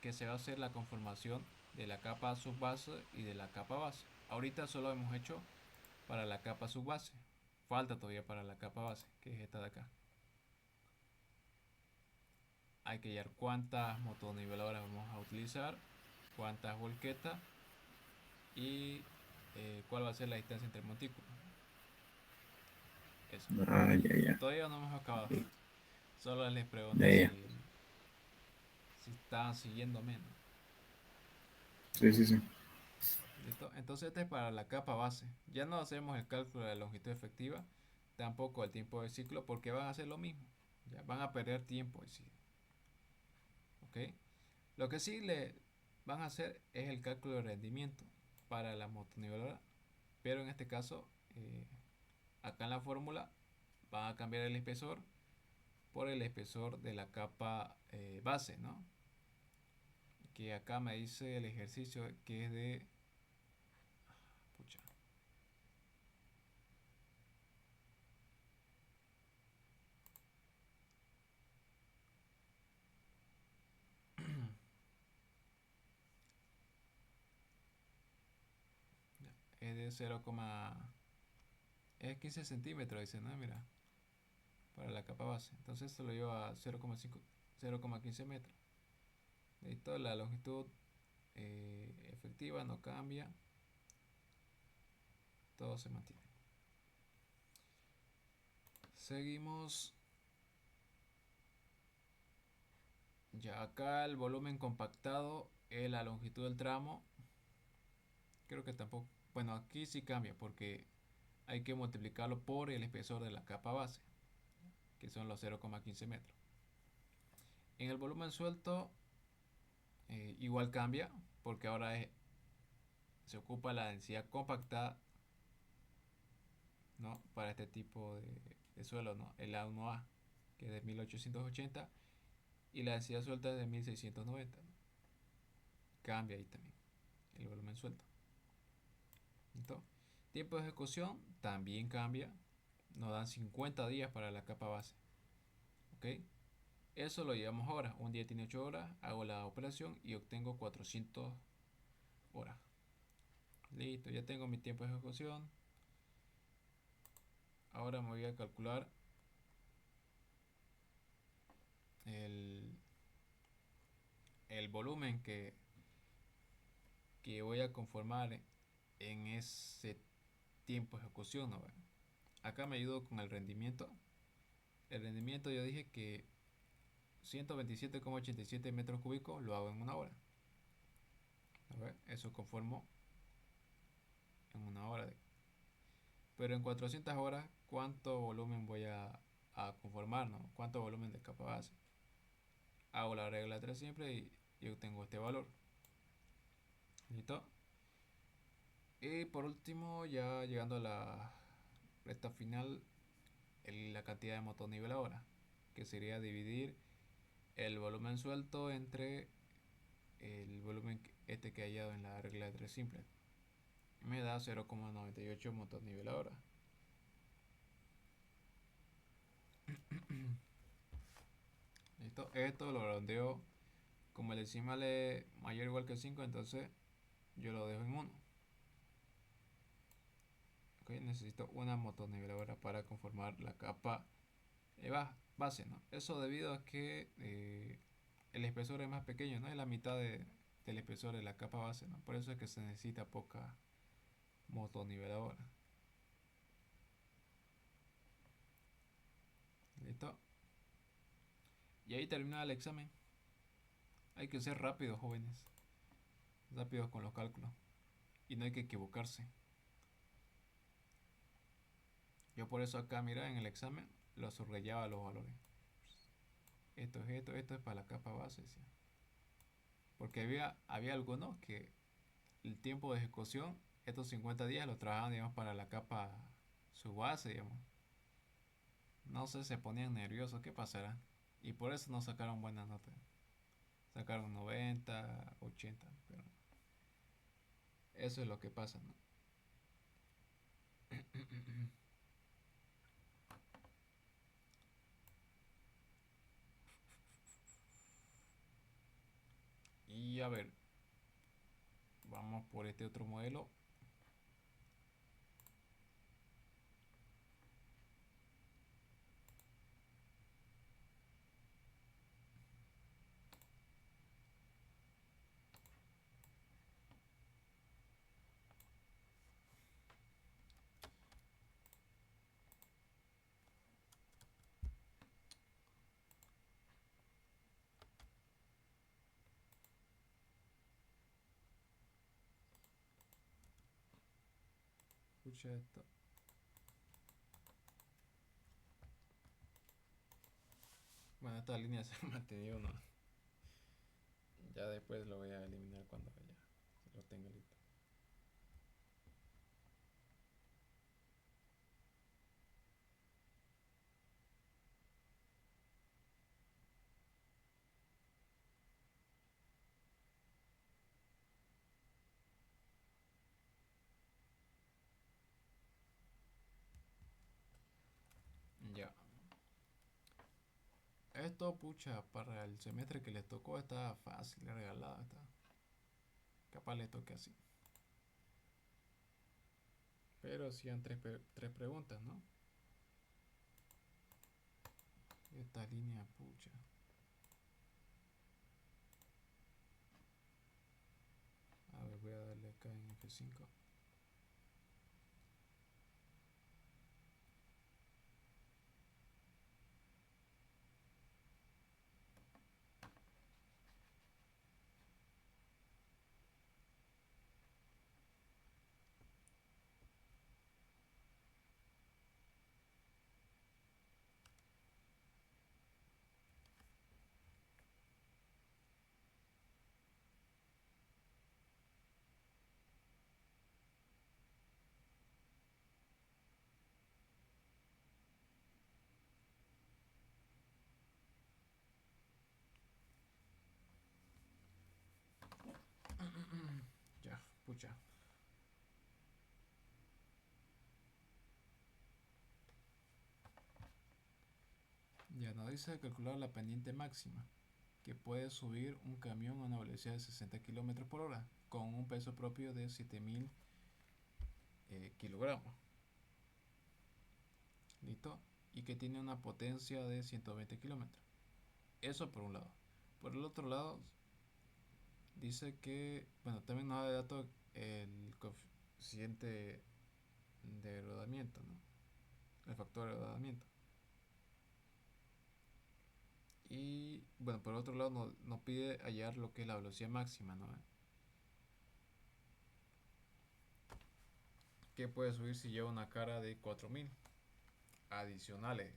S1: que se va a hacer la conformación de la capa subbase y de la capa base. Ahorita solo hemos hecho para la capa subbase. Falta todavía para la capa base, que es esta de acá. Hay que hallar cuántas motoniveladoras vamos a utilizar, cuántas volquetas y cuál va a ser la distancia entre montículos. Eso.
S2: Ah, ya, ya.
S1: Todavía no hemos acabado. Solo les
S2: Ya,
S1: pregunté
S2: ya.
S1: si estaban siguiéndome, ¿no?
S2: Sí, sí, sí.
S1: ¿Listo? Entonces este es para la capa base. Ya no hacemos el cálculo de la longitud efectiva, tampoco el tiempo de ciclo, porque van a hacer lo mismo. Ya van a perder tiempo. Sí. ¿Ok? Lo que sí le van a hacer es el cálculo de rendimiento para la motoniveladora, pero en este caso, acá en la fórmula, van a cambiar el espesor por el espesor de la capa base, ¿no? Que acá me dice el ejercicio que es de... Pucha. Es de 0, es 15 centímetros, dice, ¿no? Mira, para la capa base. Entonces esto lo lleva a 0,5, 0,15 metros. Listo, la longitud efectiva no cambia, todo se mantiene. Seguimos. Ya acá el volumen compactado es la longitud del tramo. Creo que tampoco. Bueno, aquí sí cambia porque hay que multiplicarlo por el espesor de la capa base, que son los 0,15 metros. En el volumen suelto igual cambia porque ahora es se ocupa la densidad compactada, ¿no? Para este tipo de suelo, ¿no? El A1A, que es de 1880, y la densidad suelta es de 1690, ¿no? Cambia ahí también el volumen suelto. ¿Listo? Tiempo de ejecución también cambia. Nos dan 50 días para la capa base. ¿Ok? Eso lo llevamos ahora. Un día tiene 8 horas. Hago la operación y obtengo 400 horas. Listo, ya tengo mi tiempo de ejecución. Ahora me voy a calcular el, el volumen que voy a conformar en ese tiempo de ejecución, ¿no? Acá me ayudo con el rendimiento. El rendimiento yo dije que 127,87 metros cúbicos lo hago en una hora. A ver, eso conformo en una hora. Pero en 400 horas, ¿cuánto volumen voy a conformar, no? ¿Cuánto volumen de capa base? Hago la regla de 3 siempre y obtengo este valor. ¿Listo? Y por último, ya llegando a la recta final, la cantidad de motoniveladora, que sería dividir el volumen suelto entre el volumen este que he hallado en la regla de 3 simple. Me da 0,98 motoniveladora. ¿Listo? Esto lo redondeo. Como el decimal es mayor o igual que 5, entonces yo lo dejo en 1. ¿Okay? Necesito una motoniveladora para conformar la capa base, ¿no? Eso debido a que el espesor es más pequeño, ¿no? Es la mitad del espesor de la capa base, ¿no? Por eso es que se necesita poca motoniveladora. ¿Listo? Y ahí termina el examen. Hay que ser rápidos, jóvenes. Rápidos con los cálculos. Y no hay que equivocarse. Yo por eso acá, mira, en el examen lo subrayaba los valores. Esto es para la capa base, ¿sí? Porque había algunos que el tiempo de ejecución, estos 50 días lo trabajaban, digamos, para la capa su base, digamos. No sé, se ponían nerviosos, ¿qué pasará? Y por eso no sacaron buenas notas. Sacaron 90, 80, pero eso es lo que pasa, ¿no? Y a ver, vamos por este otro modelo. Escucha esto. Bueno, esta línea se ha mantenido, ¿no? Ya después lo voy a eliminar cuando ya lo tenga listo. Ya. Esto, pucha, para el semestre que les tocó está fácil, regalada está. Capaz les toque así. Pero sí han tres preguntas, ¿no? Esta línea, pucha. A ver, voy a darle acá en F5. escucha. Ya nos dice calcular la pendiente máxima que puede subir un camión a una velocidad de 60 km por hora con un peso propio de 7000 kilogramos. ¿Listo? Y que tiene una potencia de 120 kilómetros. Eso por un lado. Por el otro lado, dice que, bueno, también nos da de dato el coeficiente de rodamiento, ¿no? El factor de rodamiento. Y bueno, por otro lado nos pide hallar lo que es la velocidad máxima, ¿no? Que puede subir si lleva una carga de 4000 adicionales.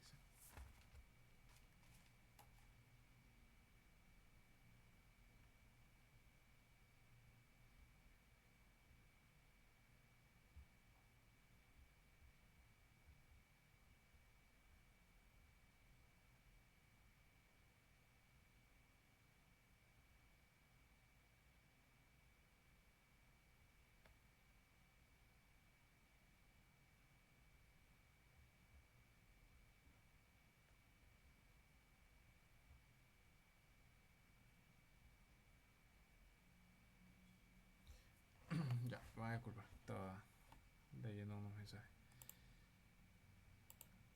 S1: Ya, me voy a disculpar, estaba leyendo unos mensajes.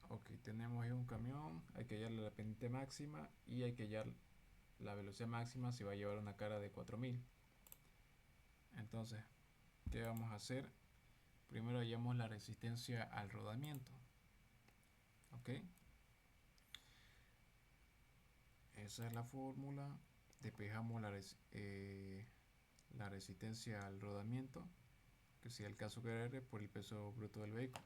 S1: Ok, tenemos ahí un camión, hay que hallarle la pendiente máxima y hay que hallar la velocidad máxima si va a llevar una carga de 4000. Entonces, ¿qué vamos a hacer? Primero hallamos la resistencia al rodamiento. Ok, esa es la fórmula. Despejamos la resistencia al rodamiento, que sea el caso que R por el peso bruto del vehículo.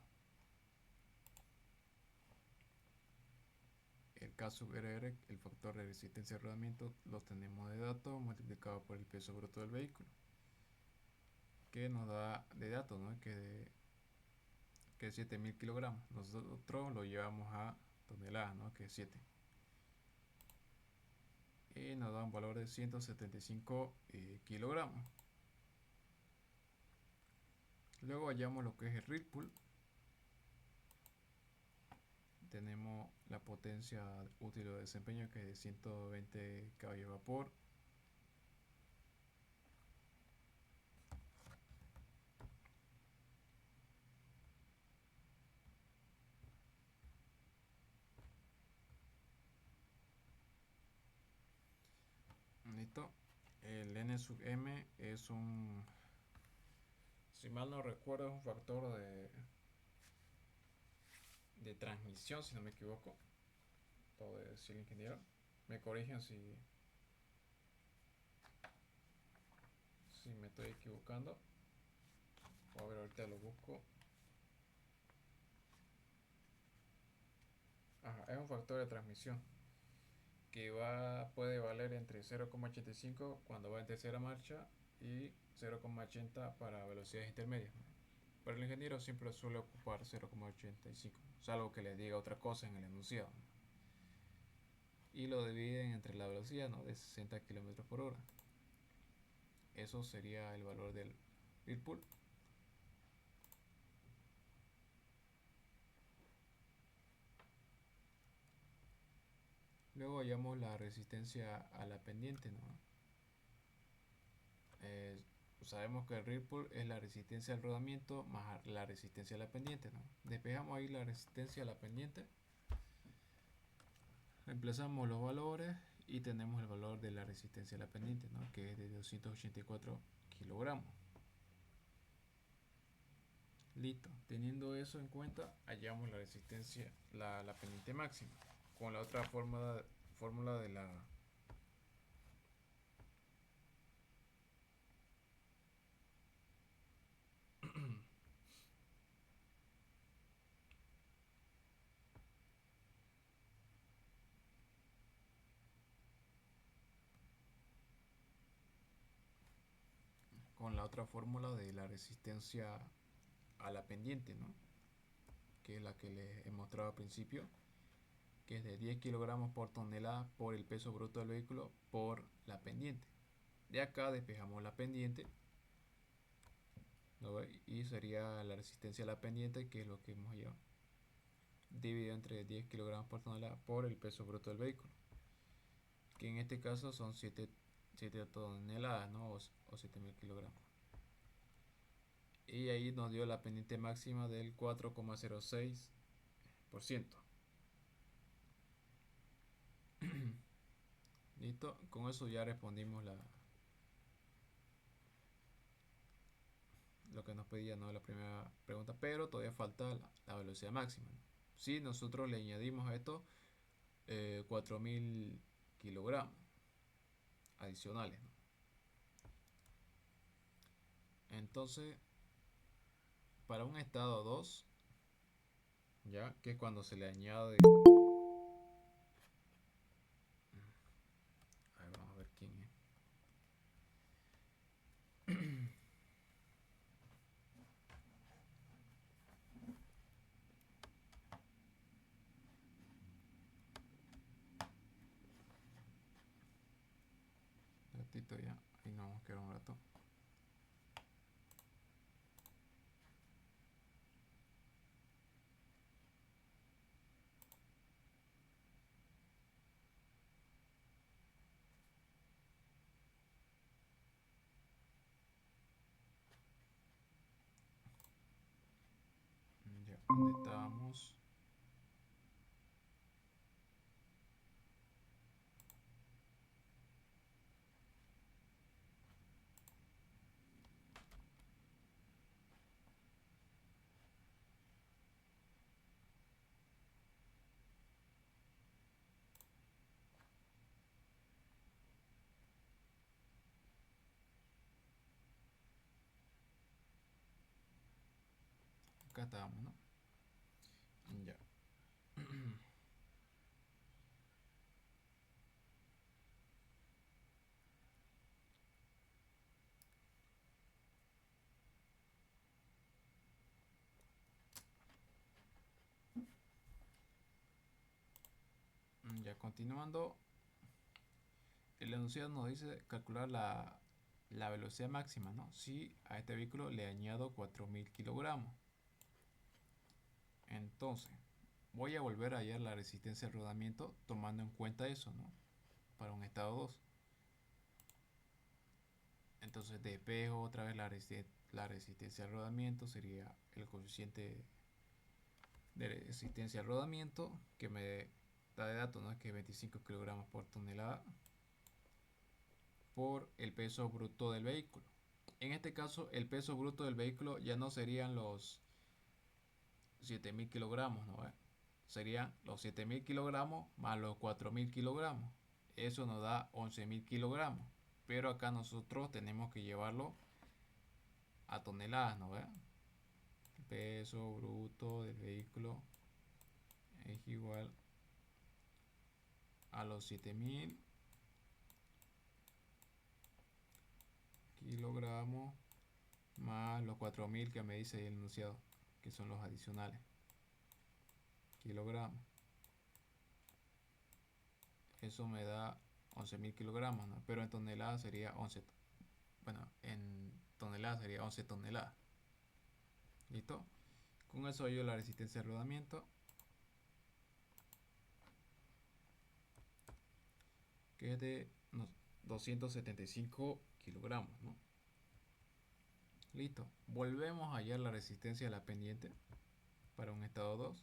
S1: El caso RR, el factor de resistencia al rodamiento, lo tenemos de dato multiplicado por el peso bruto del vehículo, que nos da de dato, ¿no? Que es 7000 kilogramos. Nosotros lo llevamos a toneladas, ¿no? Que es 7. Y nos da un valor de 175 kilogramos. Luego hallamos lo que es el Whirlpool. Tenemos la potencia útil de desempeño, que es de 120 caballos de vapor. Listo. El N sub M es un, si mal no recuerdo, es un factor de transmisión, si no me equivoco. Todo de decir el ingeniero. Me corrigen si me estoy equivocando. A ver, ahorita lo busco. Ajá, es un factor de transmisión que puede valer entre 0,85 cuando va en tercera marcha y 0,80 para velocidades intermedias. Pero el ingeniero siempre suele ocupar 0,85, salvo que le diga otra cosa en el enunciado. Y lo dividen entre la velocidad, ¿no? De 60 km por hora. Eso sería el valor del Whirlpool. Luego hallamos la resistencia a la pendiente, ¿no? Sabemos que el Whirlpool es la resistencia al rodamiento más la resistencia a la pendiente, ¿no? Despejamos ahí la resistencia a la pendiente, reemplazamos los valores y tenemos el valor de la resistencia a la pendiente, ¿no? Que es de 284 kilogramos. Listo, teniendo eso en cuenta, hallamos la resistencia, la pendiente máxima, con la otra fórmula de la con la otra fórmula de la resistencia a la pendiente, ¿no? Que es la que les he mostrado al principio, que es de 10 kilogramos por tonelada por el peso bruto del vehículo por la pendiente. De acá despejamos la pendiente ¿no ve? Y sería la resistencia a la pendiente, que es lo que hemos llevado, dividido entre 10 kilogramos por tonelada por el peso bruto del vehículo, que en este caso son 7 toneladas, ¿no? O 7000 kilogramos. Y ahí nos dio la pendiente máxima del 4,06%. Listo, con eso ya respondimos lo que nos pedía, ¿no? La primera pregunta, pero todavía falta la velocidad máxima, ¿no? Si nosotros le añadimos a esto 4000 kilogramos adicionales, ¿no? Entonces, para un estado 2, ya que es cuando se le añade, a ver, vamos a ver quién es. Ratito ya, ahí nos vamos a quedar un rato. Ya, ¿dónde estábamos? Acá estábamos, ¿no? Ya. Ya continuando, el enunciado nos dice calcular la velocidad máxima, ¿no? Si a este vehículo le añado 4000 kilogramos. Entonces, voy a volver a hallar la resistencia al rodamiento tomando en cuenta eso, ¿no? Para un estado 2. Entonces, despejo otra vez la resistencia al rodamiento, sería el coeficiente de resistencia al rodamiento que me da de dato, ¿no? Que 25 kilogramos por tonelada por el peso bruto del vehículo. En este caso, el peso bruto del vehículo ya no serían los 7000 kilogramos, ¿no? Serían los 7000 kilogramos más los 4000 kilogramos. Eso nos da 11000 kilogramos. Pero acá nosotros tenemos que llevarlo a toneladas, ¿no? El peso bruto del vehículo es igual a los 7000 kilogramos más los 4000 que me dice el enunciado, que son los adicionales. Kilogramos. Eso me da 11000 kilogramos, ¿no? Pero en toneladas sería 11. Bueno, en toneladas sería 11 toneladas. ¿Listo? Con eso hallo la resistencia de rodamiento, que es de 275 kilogramos, ¿no? Listo. Volvemos a hallar la resistencia de la pendiente para un estado 2.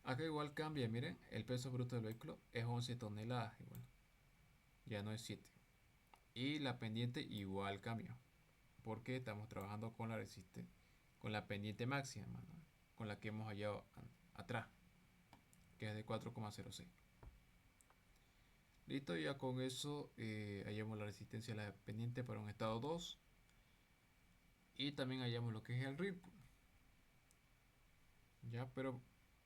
S1: Acá igual cambia, miren, el peso bruto del vehículo es 11 toneladas igual. Ya no es 7. Y la pendiente igual cambia, porque estamos trabajando con con la pendiente máxima, ¿no? Con la que hemos hallado atrás, que es de 4,06. Listo, ya con eso hallamos la resistencia a la pendiente para un estado 2. Y también hallamos lo que es el ripple. Ya, pero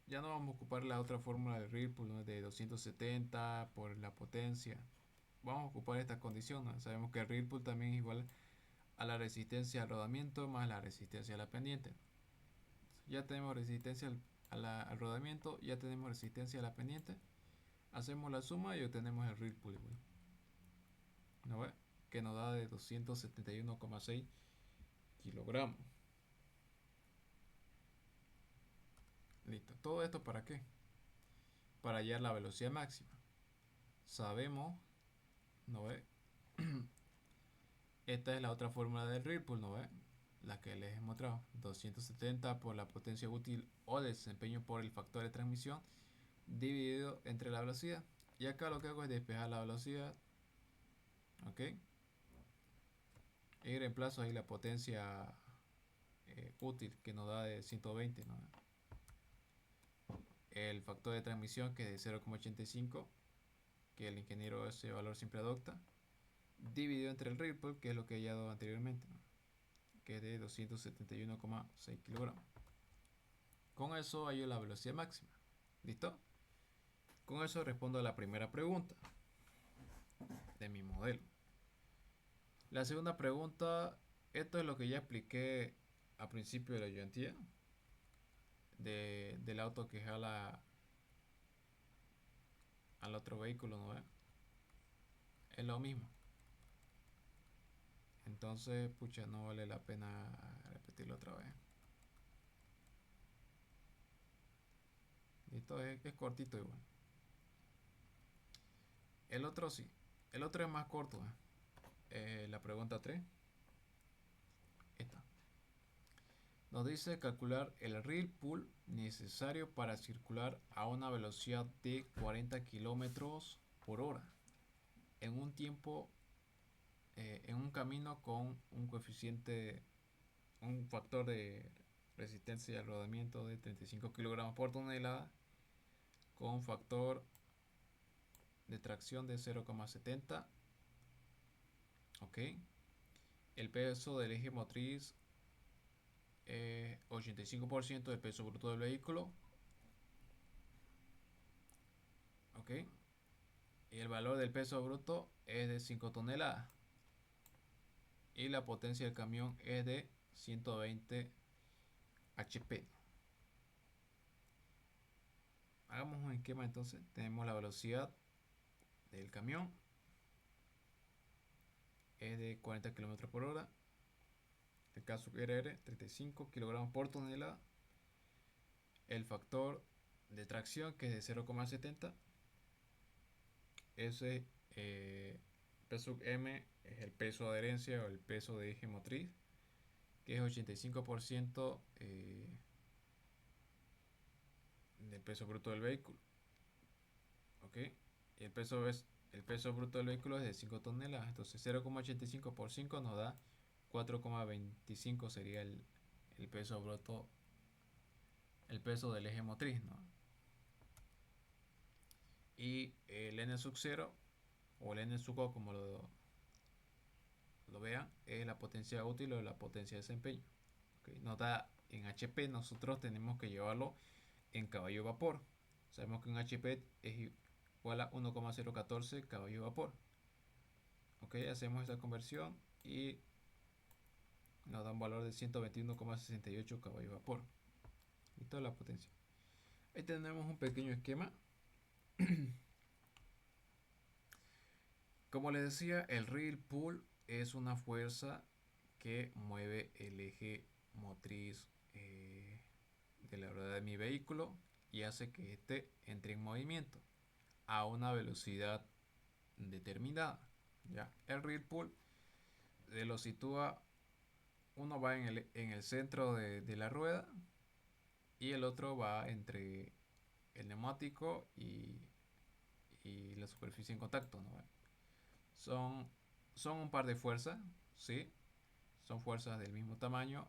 S1: ya no vamos a ocupar la otra fórmula del ripple, ¿no? De 270 por la potencia. Vamos a ocupar esta condición, ¿no? Sabemos que el ripple también es igual a la resistencia al rodamiento más la resistencia a la pendiente. Ya tenemos resistencia al rodamiento, ya tenemos resistencia a la pendiente. Hacemos la suma y obtenemos el ripple, ¿no ve? Que nos da de 271,6 kilogramos. Listo. ¿Todo esto para qué? Para hallar la velocidad máxima. Sabemos, ¿no ve? Esta es la otra fórmula del Ripple, ¿no ve? La que les he mostrado. 270 por la potencia útil o desempeño por el factor de transmisión dividido entre la velocidad. Y acá lo que hago es despejar la velocidad. ¿Ok? Y reemplazo ahí la potencia útil que nos da de 120, ¿no? El factor de transmisión que es de 0,85, que el ingeniero ese valor siempre adopta, dividido entre el Ripple, que es lo que he dado anteriormente, ¿no? Que es de 271,6 kilogramos. Con eso hallo la velocidad máxima. ¿Listo? Con eso respondo a la primera pregunta de mi modelo. La segunda pregunta, esto es lo que ya expliqué al principio de la ayudantía del auto que jala al otro vehículo, ¿no? Es lo mismo. Entonces, pucha, no vale la pena repetirlo otra vez. Listo, es cortito igual. El otro sí. El otro es más corto. La pregunta 3. Esta. Nos dice calcular el Ripple necesario para circular a una velocidad de 40 kilómetros por hora en un tiempo, en un camino con un coeficiente, un factor de resistencia al rodamiento de 35 kilogramos por tonelada con factor de tracción de 0,70. Ok. El peso del eje motriz 85% del peso bruto del vehículo. Ok. Y el valor del peso bruto es de 5 toneladas. Y la potencia del camión es de 120 HP. Hagamos un esquema entonces. Tenemos la velocidad del camión. Es de 40 km por hora. El caso RR 35 kilogramos por tonelada. El factor de tracción que es de 0,70. Ese peso M es el peso de adherencia o el peso de eje motriz, que es 85% del peso bruto del vehículo. ¿Ok? Y el peso bruto del vehículo es de 5 toneladas. Entonces 0,85 por 5 nos da 4,25 sería el peso bruto, el peso del eje motriz, ¿no? Y el N sub 0 o el N sub O como lo vean es la potencia útil o la potencia de desempeño. ¿Okay? Nos da en HP, nosotros tenemos que llevarlo en caballo de vapor. Sabemos que un HP es igual a 1,014 caballo de vapor. Ok, hacemos esta conversión y nos da un valor de 121,68 caballos de vapor. Y toda la potencia. Ahí tenemos un pequeño esquema. Como les decía, el reel pull es una fuerza que mueve el eje motriz de la rueda de mi vehículo y hace que éste entre en movimiento a una velocidad determinada. ¿Ya? El reel pull lo sitúa, uno va en el centro de la rueda y el otro va entre el neumático y la superficie en contacto, ¿no? Son, son un par de fuerzas, ¿sí? Son fuerzas del mismo tamaño,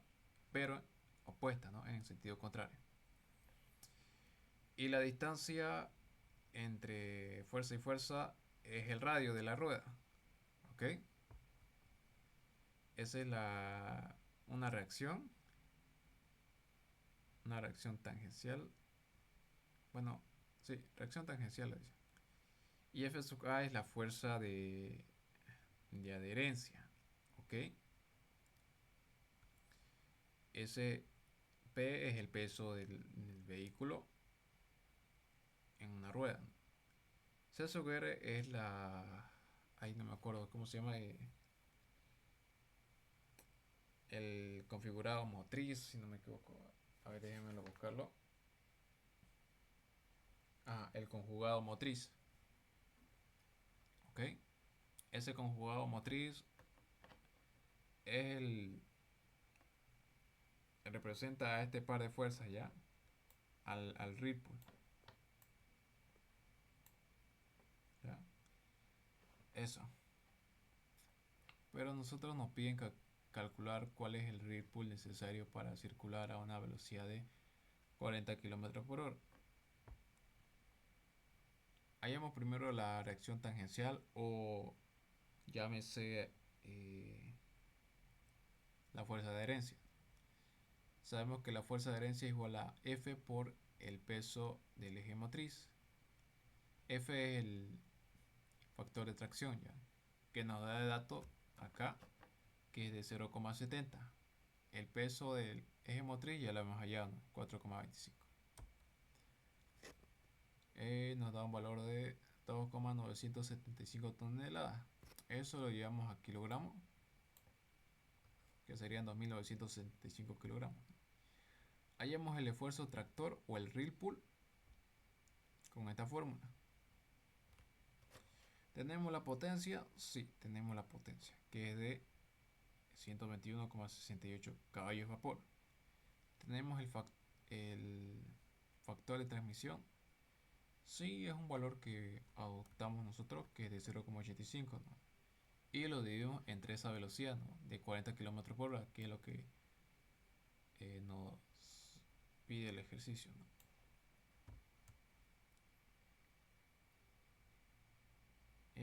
S1: pero opuestas, ¿no? En sentido contrario. Y la distancia entre fuerza y fuerza es el radio de la rueda, ¿ok? Esa es una reacción tangencial. Bueno, sí, reacción tangencial lo dice. Y F sub A es la fuerza de adherencia, ¿ok? Ese P es el peso del vehículo en una rueda. C sub R es la... Ahí no me acuerdo cómo se llama. el configurado motriz, si no me equivoco. A ver, déjenmelo buscarlo. El conjugado motriz. Ok. Ese conjugado motriz es representa a este par de fuerzas ya. Al ripple. ¿Ya? Eso. Pero nosotros nos piden calcular cuál es el ripple necesario para circular a una velocidad de 40 km por hora. Hallamos primero la reacción tangencial o llámese la fuerza de adherencia. Sabemos que la fuerza de adherencia es igual a F por el peso del eje motriz. F es el factor de tracción ya, que nos da de dato acá que es de 0,70. El peso del eje motriz ya lo hemos hallado, ¿no? 4,25. Nos da un valor de 2,975 toneladas. Eso lo llevamos a kilogramos, que serían 2.965 kilogramos. Hallamos el esfuerzo tractor o el ripple con esta fórmula. ¿Tenemos la potencia? Sí, tenemos la potencia, que es de 121,68 caballos de vapor. Tenemos el factor de transmisión. Sí, es un valor que adoptamos nosotros, que es de 0,85, ¿no? Y lo dividimos entre esa velocidad, ¿no? De 40 km por hora, que es lo que nos pide el ejercicio, ¿no?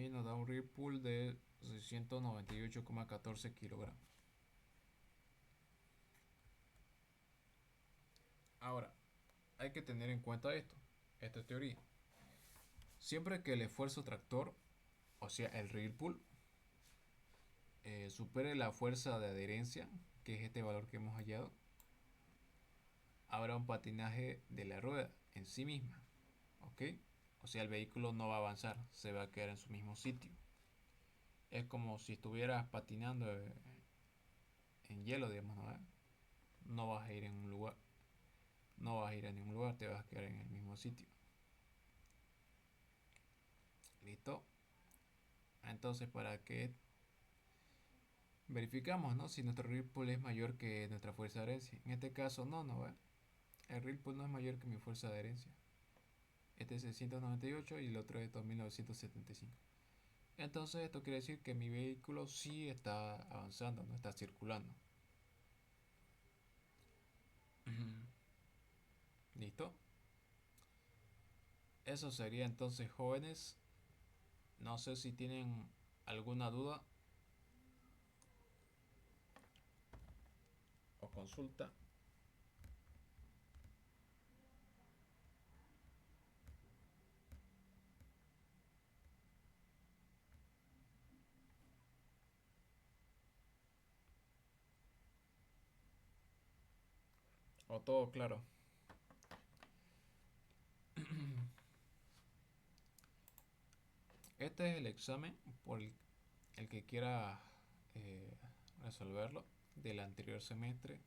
S1: Y nos da un ripple de 698,14 kilogramos. Ahora, hay que tener en cuenta esta es teoría. Siempre que el esfuerzo tractor, o sea el ripple, supere la fuerza de adherencia, que es este valor que hemos hallado, habrá un patinaje de la rueda en sí misma, ¿ok? O sea, el vehículo no va a avanzar, se va a quedar en su mismo sitio. Es como si estuvieras patinando en hielo, digamos, ¿no? No vas a ir en un lugar, no vas a ir a ningún lugar, te vas a quedar en el mismo sitio. ¿Listo? Entonces, para que verificamos, ¿no? Si nuestro ripple es mayor que nuestra fuerza de adherencia. En este caso, no va. El ripple no es mayor que mi fuerza de adherencia. Este es 698 y el otro es 2975. Entonces esto quiere decir que mi vehículo sí está avanzando, no está circulando. ¿Listo? Eso sería entonces, jóvenes. No sé si tienen alguna duda o consulta. O todo claro. Este es el examen por el que quiera resolverlo del anterior semestre.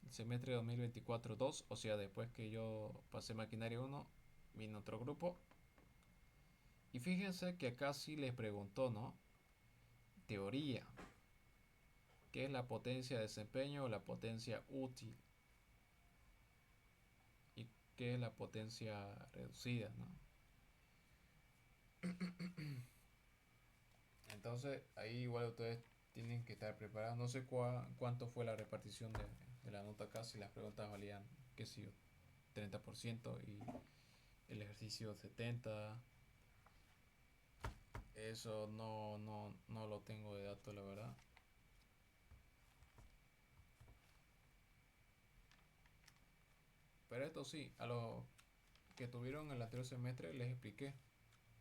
S1: El semestre 2024-2, o sea, después que yo pasé maquinaria 1, vino otro grupo. Y fíjense que acá sí les preguntó, ¿no? Teoría. ¿Qué es la potencia de desempeño o la potencia útil? ¿Y qué es la potencia reducida, ¿no? Entonces, ahí igual ustedes tienen que estar preparados. No sé cuánto fue la repartición de la nota acá, si las preguntas valían, qué sé yo, 30% y el ejercicio 70%. Eso no lo tengo de dato, la verdad. Pero esto sí, a los que tuvieron el anterior semestre les expliqué.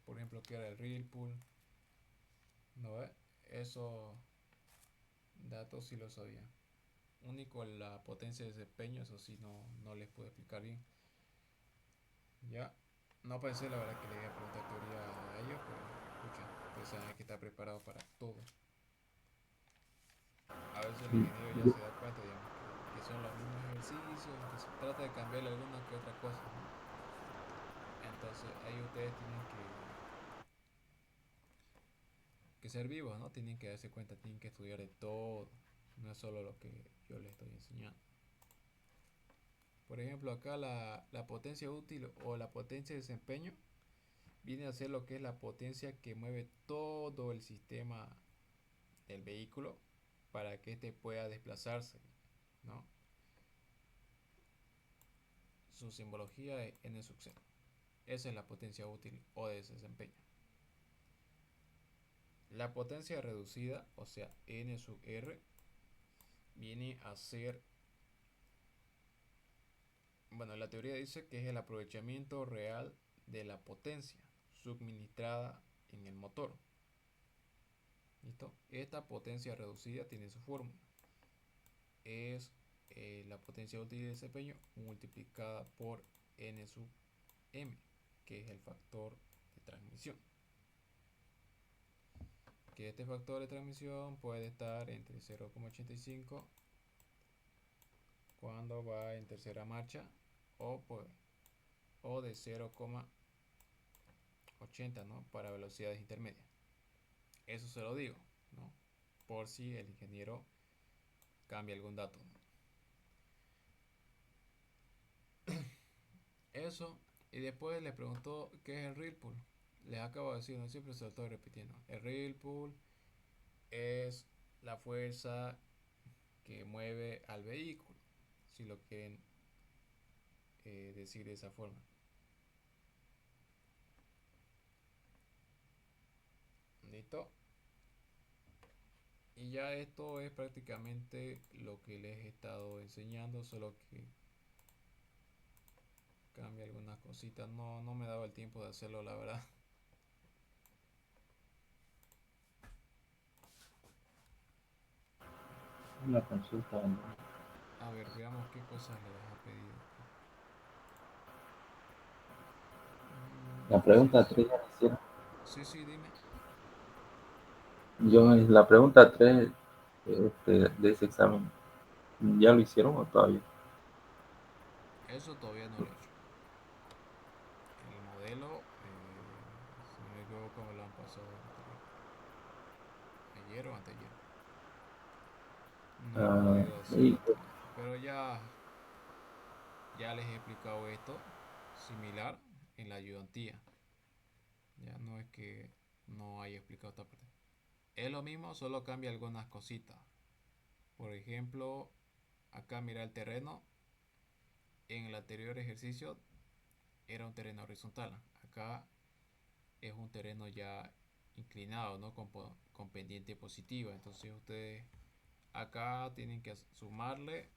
S1: Por ejemplo, qué era el ripple. ¿No ve? Esos datos sí lo sabía. Único la potencia de desempeño, eso sí no les puedo explicar bien. Ya. No pensé la verdad que le iba a preguntar teoría a ellos, pero escucha, pues hay que estar preparado para todo. A ver Entonces el ingeniero ya se da cuenta, digamos, que son los mismos ejercicios, que se trata de cambiarle alguna que otra cosa, ¿no? Entonces ahí ustedes tienen que ser vivos, ¿no? Tienen que darse cuenta, tienen que estudiar de todo, no es solo lo que yo les estoy enseñando. Por ejemplo, acá la potencia útil o la potencia de desempeño viene a ser lo que es la potencia que mueve todo el sistema del vehículo para que éste pueda desplazarse, ¿no? Su simbología es N sub 0. Esa es la potencia útil o de desempeño. La potencia reducida, o sea, N sub R, viene a ser, bueno, la teoría dice que es el aprovechamiento real de la potencia suministrada en el motor. ¿Listo? Esta potencia reducida tiene su fórmula. Es la potencia útil de desempeño multiplicada por N sub M, que es el factor de transmisión. Que este factor de transmisión puede estar entre 0,85 cuando va en tercera marcha o, o de 0,80, ¿no? Para velocidades intermedias. Eso se lo digo, ¿no? Por si el ingeniero cambia algún dato, ¿no? Eso, y después le preguntó qué es el reel pull. Les acabo de decir, no siempre se lo estoy repitiendo. El reel pull es la fuerza que mueve al vehículo, si lo quieren decir de esa forma. ¿Listo? Y ya esto es prácticamente lo que les he estado enseñando, solo que cambia algunas cositas. No me daba el tiempo de hacerlo, la verdad.
S3: Una consulta.
S1: A ver, veamos qué cosas les ha pedido aquí.
S3: La
S1: Sí,
S3: pregunta 3 ya la hicieron.
S1: sí, sí, dime.
S3: Yo en la pregunta 3 de ese examen, ¿ya lo hicieron o todavía?
S1: Eso todavía no lo he hecho. El modelo, si no me equivoco, me lo han pasado anterior. Ayer o anteayer. No he
S3: Ah,
S1: podido
S3: y,
S1: hacerlo todavía. Pero ya les he explicado esto similar en la ayudantía. Ya no es que no haya explicado esta parte. Es lo mismo, solo cambia algunas cositas. Por ejemplo, acá mira el terreno. En el anterior ejercicio era un terreno horizontal. Acá es un terreno ya inclinado, ¿no? Con pendiente positiva. Entonces ustedes acá tienen que sumarle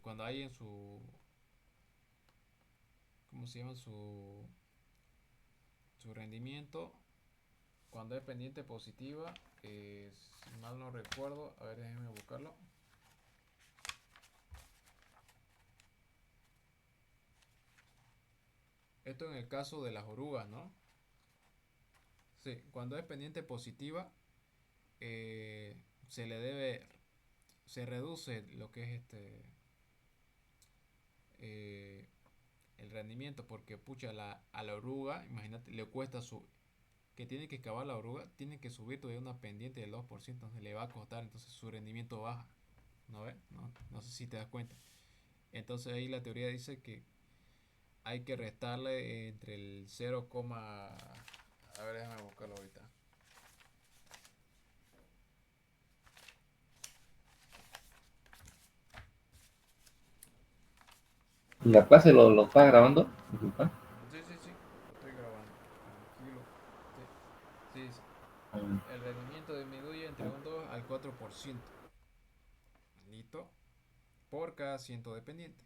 S1: cuando hay en su, ¿cómo se llama? Su rendimiento, cuando es pendiente positiva, si mal no recuerdo, a ver, déjenme buscarlo. Esto en el caso de las orugas, ¿no? Sí, cuando es pendiente positiva, eh, se le debe, se reduce lo que es eh, el rendimiento, porque pucha, a la oruga, imagínate, le cuesta que tiene que excavar la oruga, tiene que subir todavía una pendiente del 2%, entonces le va a costar, entonces su rendimiento baja, ¿no ves? No sé si te das cuenta. Entonces ahí la teoría dice que hay que restarle entre el 0, a ver, déjame buscarlo ahorita.
S3: ¿la clase lo está grabando? Disculpa.
S1: Sí, sí, sí, lo estoy grabando, tranquilo. Sí, sí, sí.
S3: Ah,
S1: El rendimiento disminuye entre un 2 al 4%. ¿Listo? Por cada ciento dependiente.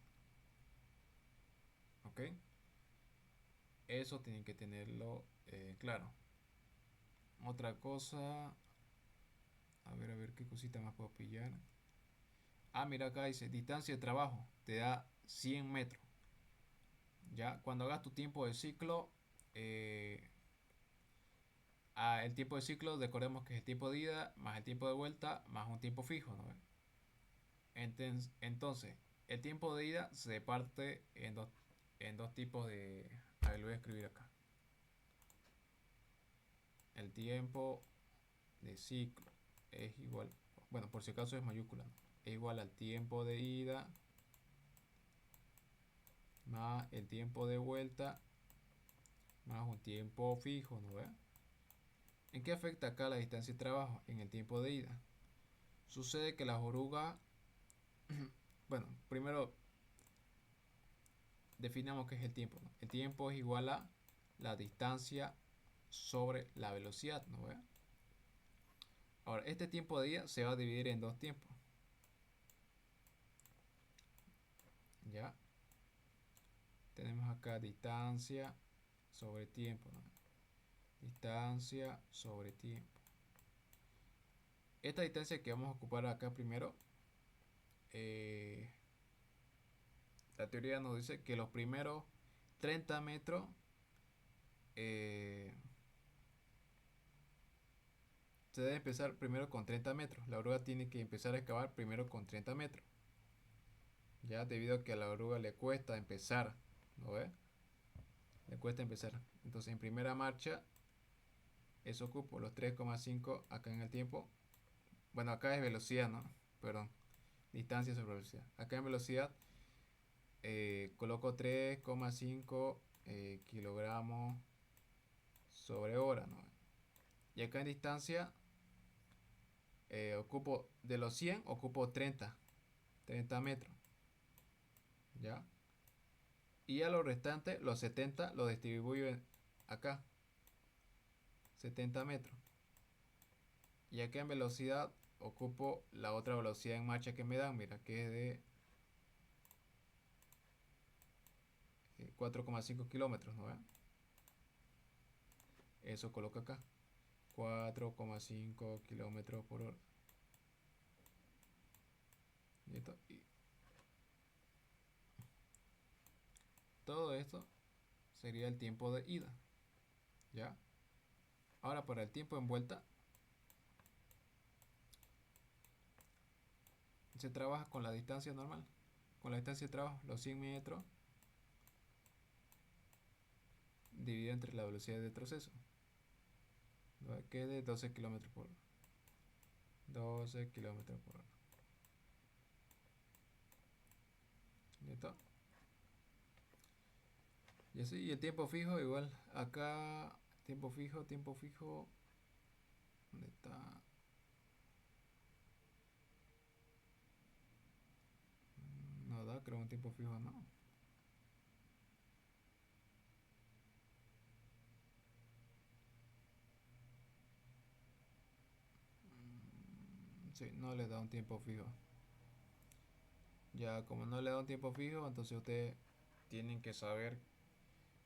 S1: ¿Ok? Eso tienen que tenerlo claro. Otra cosa, a ver qué cosita más puedo pillar. Ah, mira acá dice distancia de trabajo, te da 100 metros. Ya, cuando hagas tu tiempo de ciclo, eh, el tiempo de ciclo, recordemos que es el tiempo de ida más el tiempo de vuelta más un tiempo fijo, ¿no? Entonces, el tiempo de ida se parte en dos tipos de... A ver, lo voy a escribir acá. El tiempo de ciclo es igual, bueno, por si acaso es mayúscula, ¿no? Es igual al tiempo de ida más el tiempo de vuelta más un tiempo fijo, ¿no ve? ¿En qué afecta acá la distancia de trabajo? En el tiempo de ida. Sucede que las orugas, bueno, primero definamos qué es el tiempo, ¿no? El tiempo es igual a la distancia sobre la velocidad, ¿no ve? Ahora, este tiempo de ida se va a dividir en dos tiempos, ¿ya? Tenemos acá distancia sobre tiempo, ¿no? Distancia sobre tiempo. Esta distancia que vamos a ocupar acá primero, la teoría nos dice que los primeros 30 metros eh, se debe empezar primero con 30 metros. La oruga tiene que empezar a excavar primero con 30 metros. Ya debido a que a la oruga le cuesta empezar, ¿no ve? Le cuesta empezar. Entonces en primera marcha, eso ocupo los 3,5 acá en el tiempo. Bueno, acá es velocidad, ¿no? Perdón. Distancia sobre velocidad. Acá en velocidad coloco 3,5 kilogramos sobre hora, ¿no? Y acá en distancia ocupo de los 100, ocupo 30 metros, ¿ya? Y a los restantes, los 70, los distribuyo acá, 70 metros. Y acá en velocidad ocupo la otra velocidad en marcha que me dan, mira, que es de 4,5 kilómetros, ¿no? Eso coloco acá, 4,5 kilómetros por hora. ¿Listo? Y todo esto sería el tiempo de ida, ¿ya? Ahora para el tiempo en vuelta se trabaja con la distancia normal, con la distancia de trabajo, los 100 metros dividido entre la velocidad de retroceso, ¿no? Que es de 12 kilómetros por hora. 12 kilómetros por hora. ¿Listo? Y así, y el tiempo fijo igual. Acá, tiempo fijo. ¿Dónde está? No da, creo un tiempo fijo, no. Sí, no le da un tiempo fijo. Ya, como no le da un tiempo fijo, entonces ustedes tienen que saber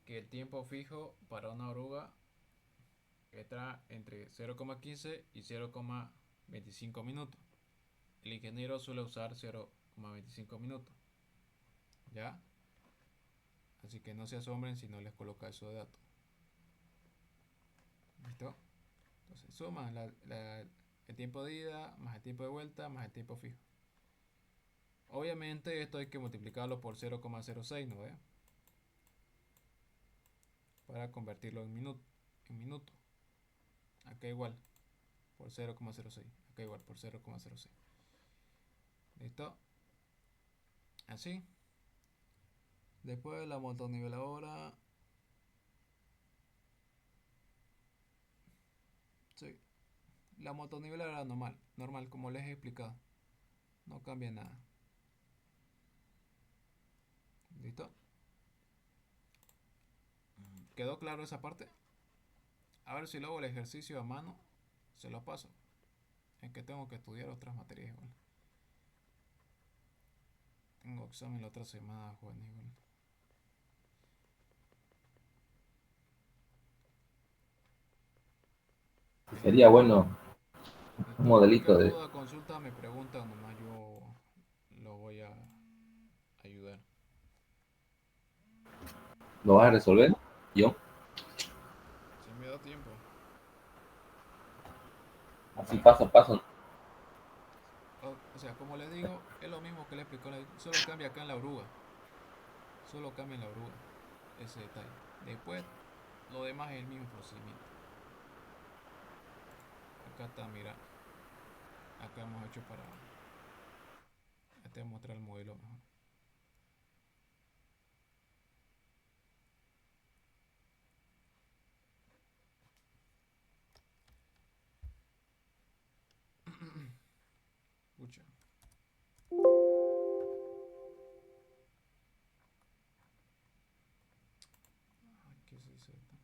S1: que el tiempo fijo para una oruga está entre 0,15 y 0,25 minutos. El ingeniero suele usar 0,25 minutos. ¿Ya? Así que no se asombren si no les coloca eso de datos. ¿Listo? Entonces suman el tiempo de ida más el tiempo de vuelta más el tiempo fijo. Obviamente esto hay que multiplicarlo por 0,06, ¿no ve? Para convertirlo en minuto. Acá igual por 0,06. Acá igual por 0,06. ¿Listo? Así. Después la motoniveladora. Sí. La motoniveladora normal como les he explicado. No cambia nada. ¿Listo? ¿Quedó claro esa parte? A ver si luego el ejercicio a mano se lo paso. Es que tengo que estudiar otras materias igual. Tengo examen la otra semana, Juan, igual.
S3: Sería bueno un
S1: Listo.
S3: modelito
S1: Cualquier
S3: de...
S1: duda, consulta, me preguntan, nomás yo lo voy a ayudar.
S3: ¿Lo vas a resolver? Yo.
S1: Si me da tiempo.
S3: Así paso a paso.
S1: O sea, como les digo, es lo mismo que le explicó, solo cambia acá en la oruga. Solo cambia en la oruga ese detalle. Después, lo demás es el mismo procedimiento. Acá está, mira. Acá hemos hecho para. Ya te voy a mostrar el modelo mejor. Pucha. Ay, ¿qué se hizo esto?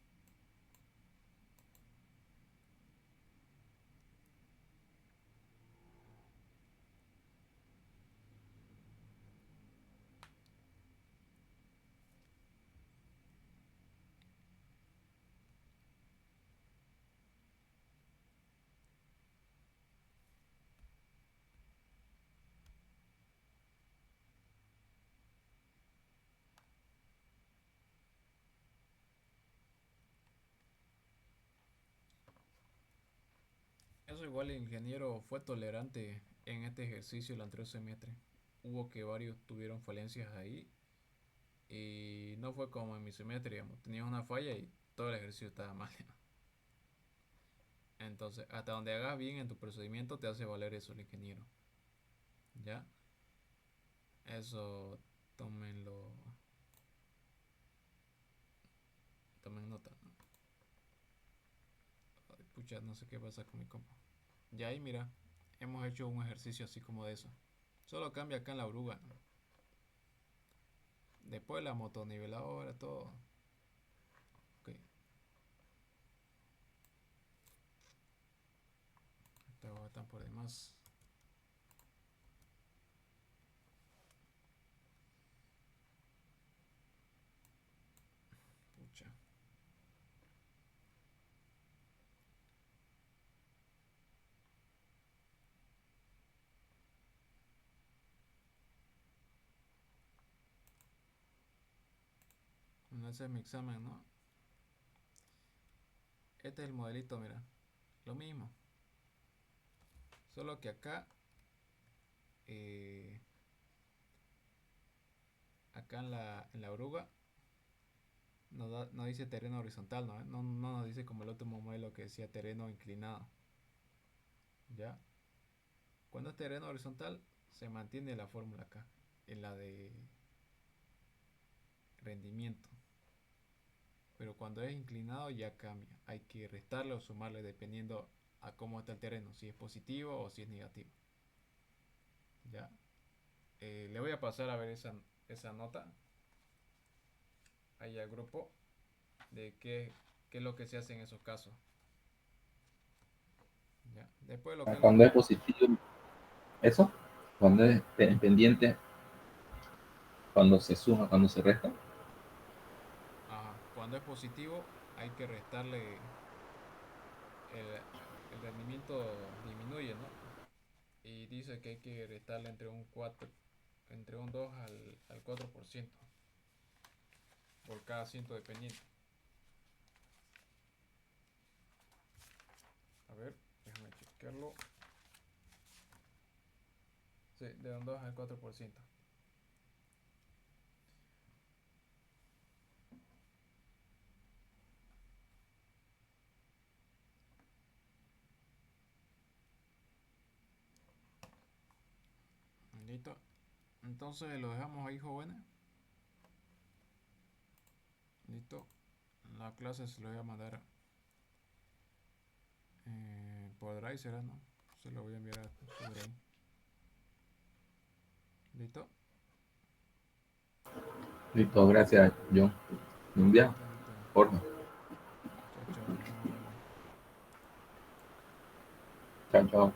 S1: Eso igual el ingeniero fue tolerante en este ejercicio el anterior semestre. Hubo que varios tuvieron falencias ahí y no fue como en mi semestre, digamos. Tenías una falla y todo el ejercicio estaba mal. Entonces, hasta donde hagas bien en tu procedimiento te hace valer eso el ingeniero. ¿Ya? Eso tómenlo, tomen nota, ¿no? Ay, pucha, no sé qué pasa con mi compa. Ya ahí mira, hemos hecho un ejercicio así como de eso. Solo cambia acá en la oruga, ¿no? Después la motoniveladora, todo. Ok, esta están por demás. Pucha. Bueno, ese es mi examen, ¿no? Este es el modelito, mira. Lo mismo. Solo que acá, eh, acá en la oruga, no dice terreno horizontal, ¿no? No nos dice como el otro modelo que decía terreno inclinado. ¿Ya? Cuando es terreno horizontal, se mantiene la fórmula acá, en la de rendimiento. Pero cuando es inclinado ya cambia. Hay que restarle o sumarle dependiendo a cómo está el terreno, si es positivo o si es negativo. ¿Ya? Le voy a pasar a ver esa nota ahí al grupo de qué es lo que se hace en esos casos. ¿Ya? Después lo que es
S3: Cuando es positivo, eso. Cuando es pendiente, cuando se suma, cuando se resta.
S1: ajá, cuando es positivo hay que restarle el, el rendimiento disminuye, ¿no? Y dice que hay que restarle entre un 2 al 4% por cada ciento de pendiente. A ver, déjame chequearlo. Sí, de un 2 al 4%. Listo. Entonces lo dejamos ahí, jóvenes. Listo. La clase se lo voy a mandar por Drive, será, ¿no? Se lo voy a enviar a su Drive. ¿Listo?
S3: Listo, gracias, John. Me envía,
S1: Listo, listo.
S3: porfa.
S1: Chao, chao. Nos vemos.
S3: Chao, chao.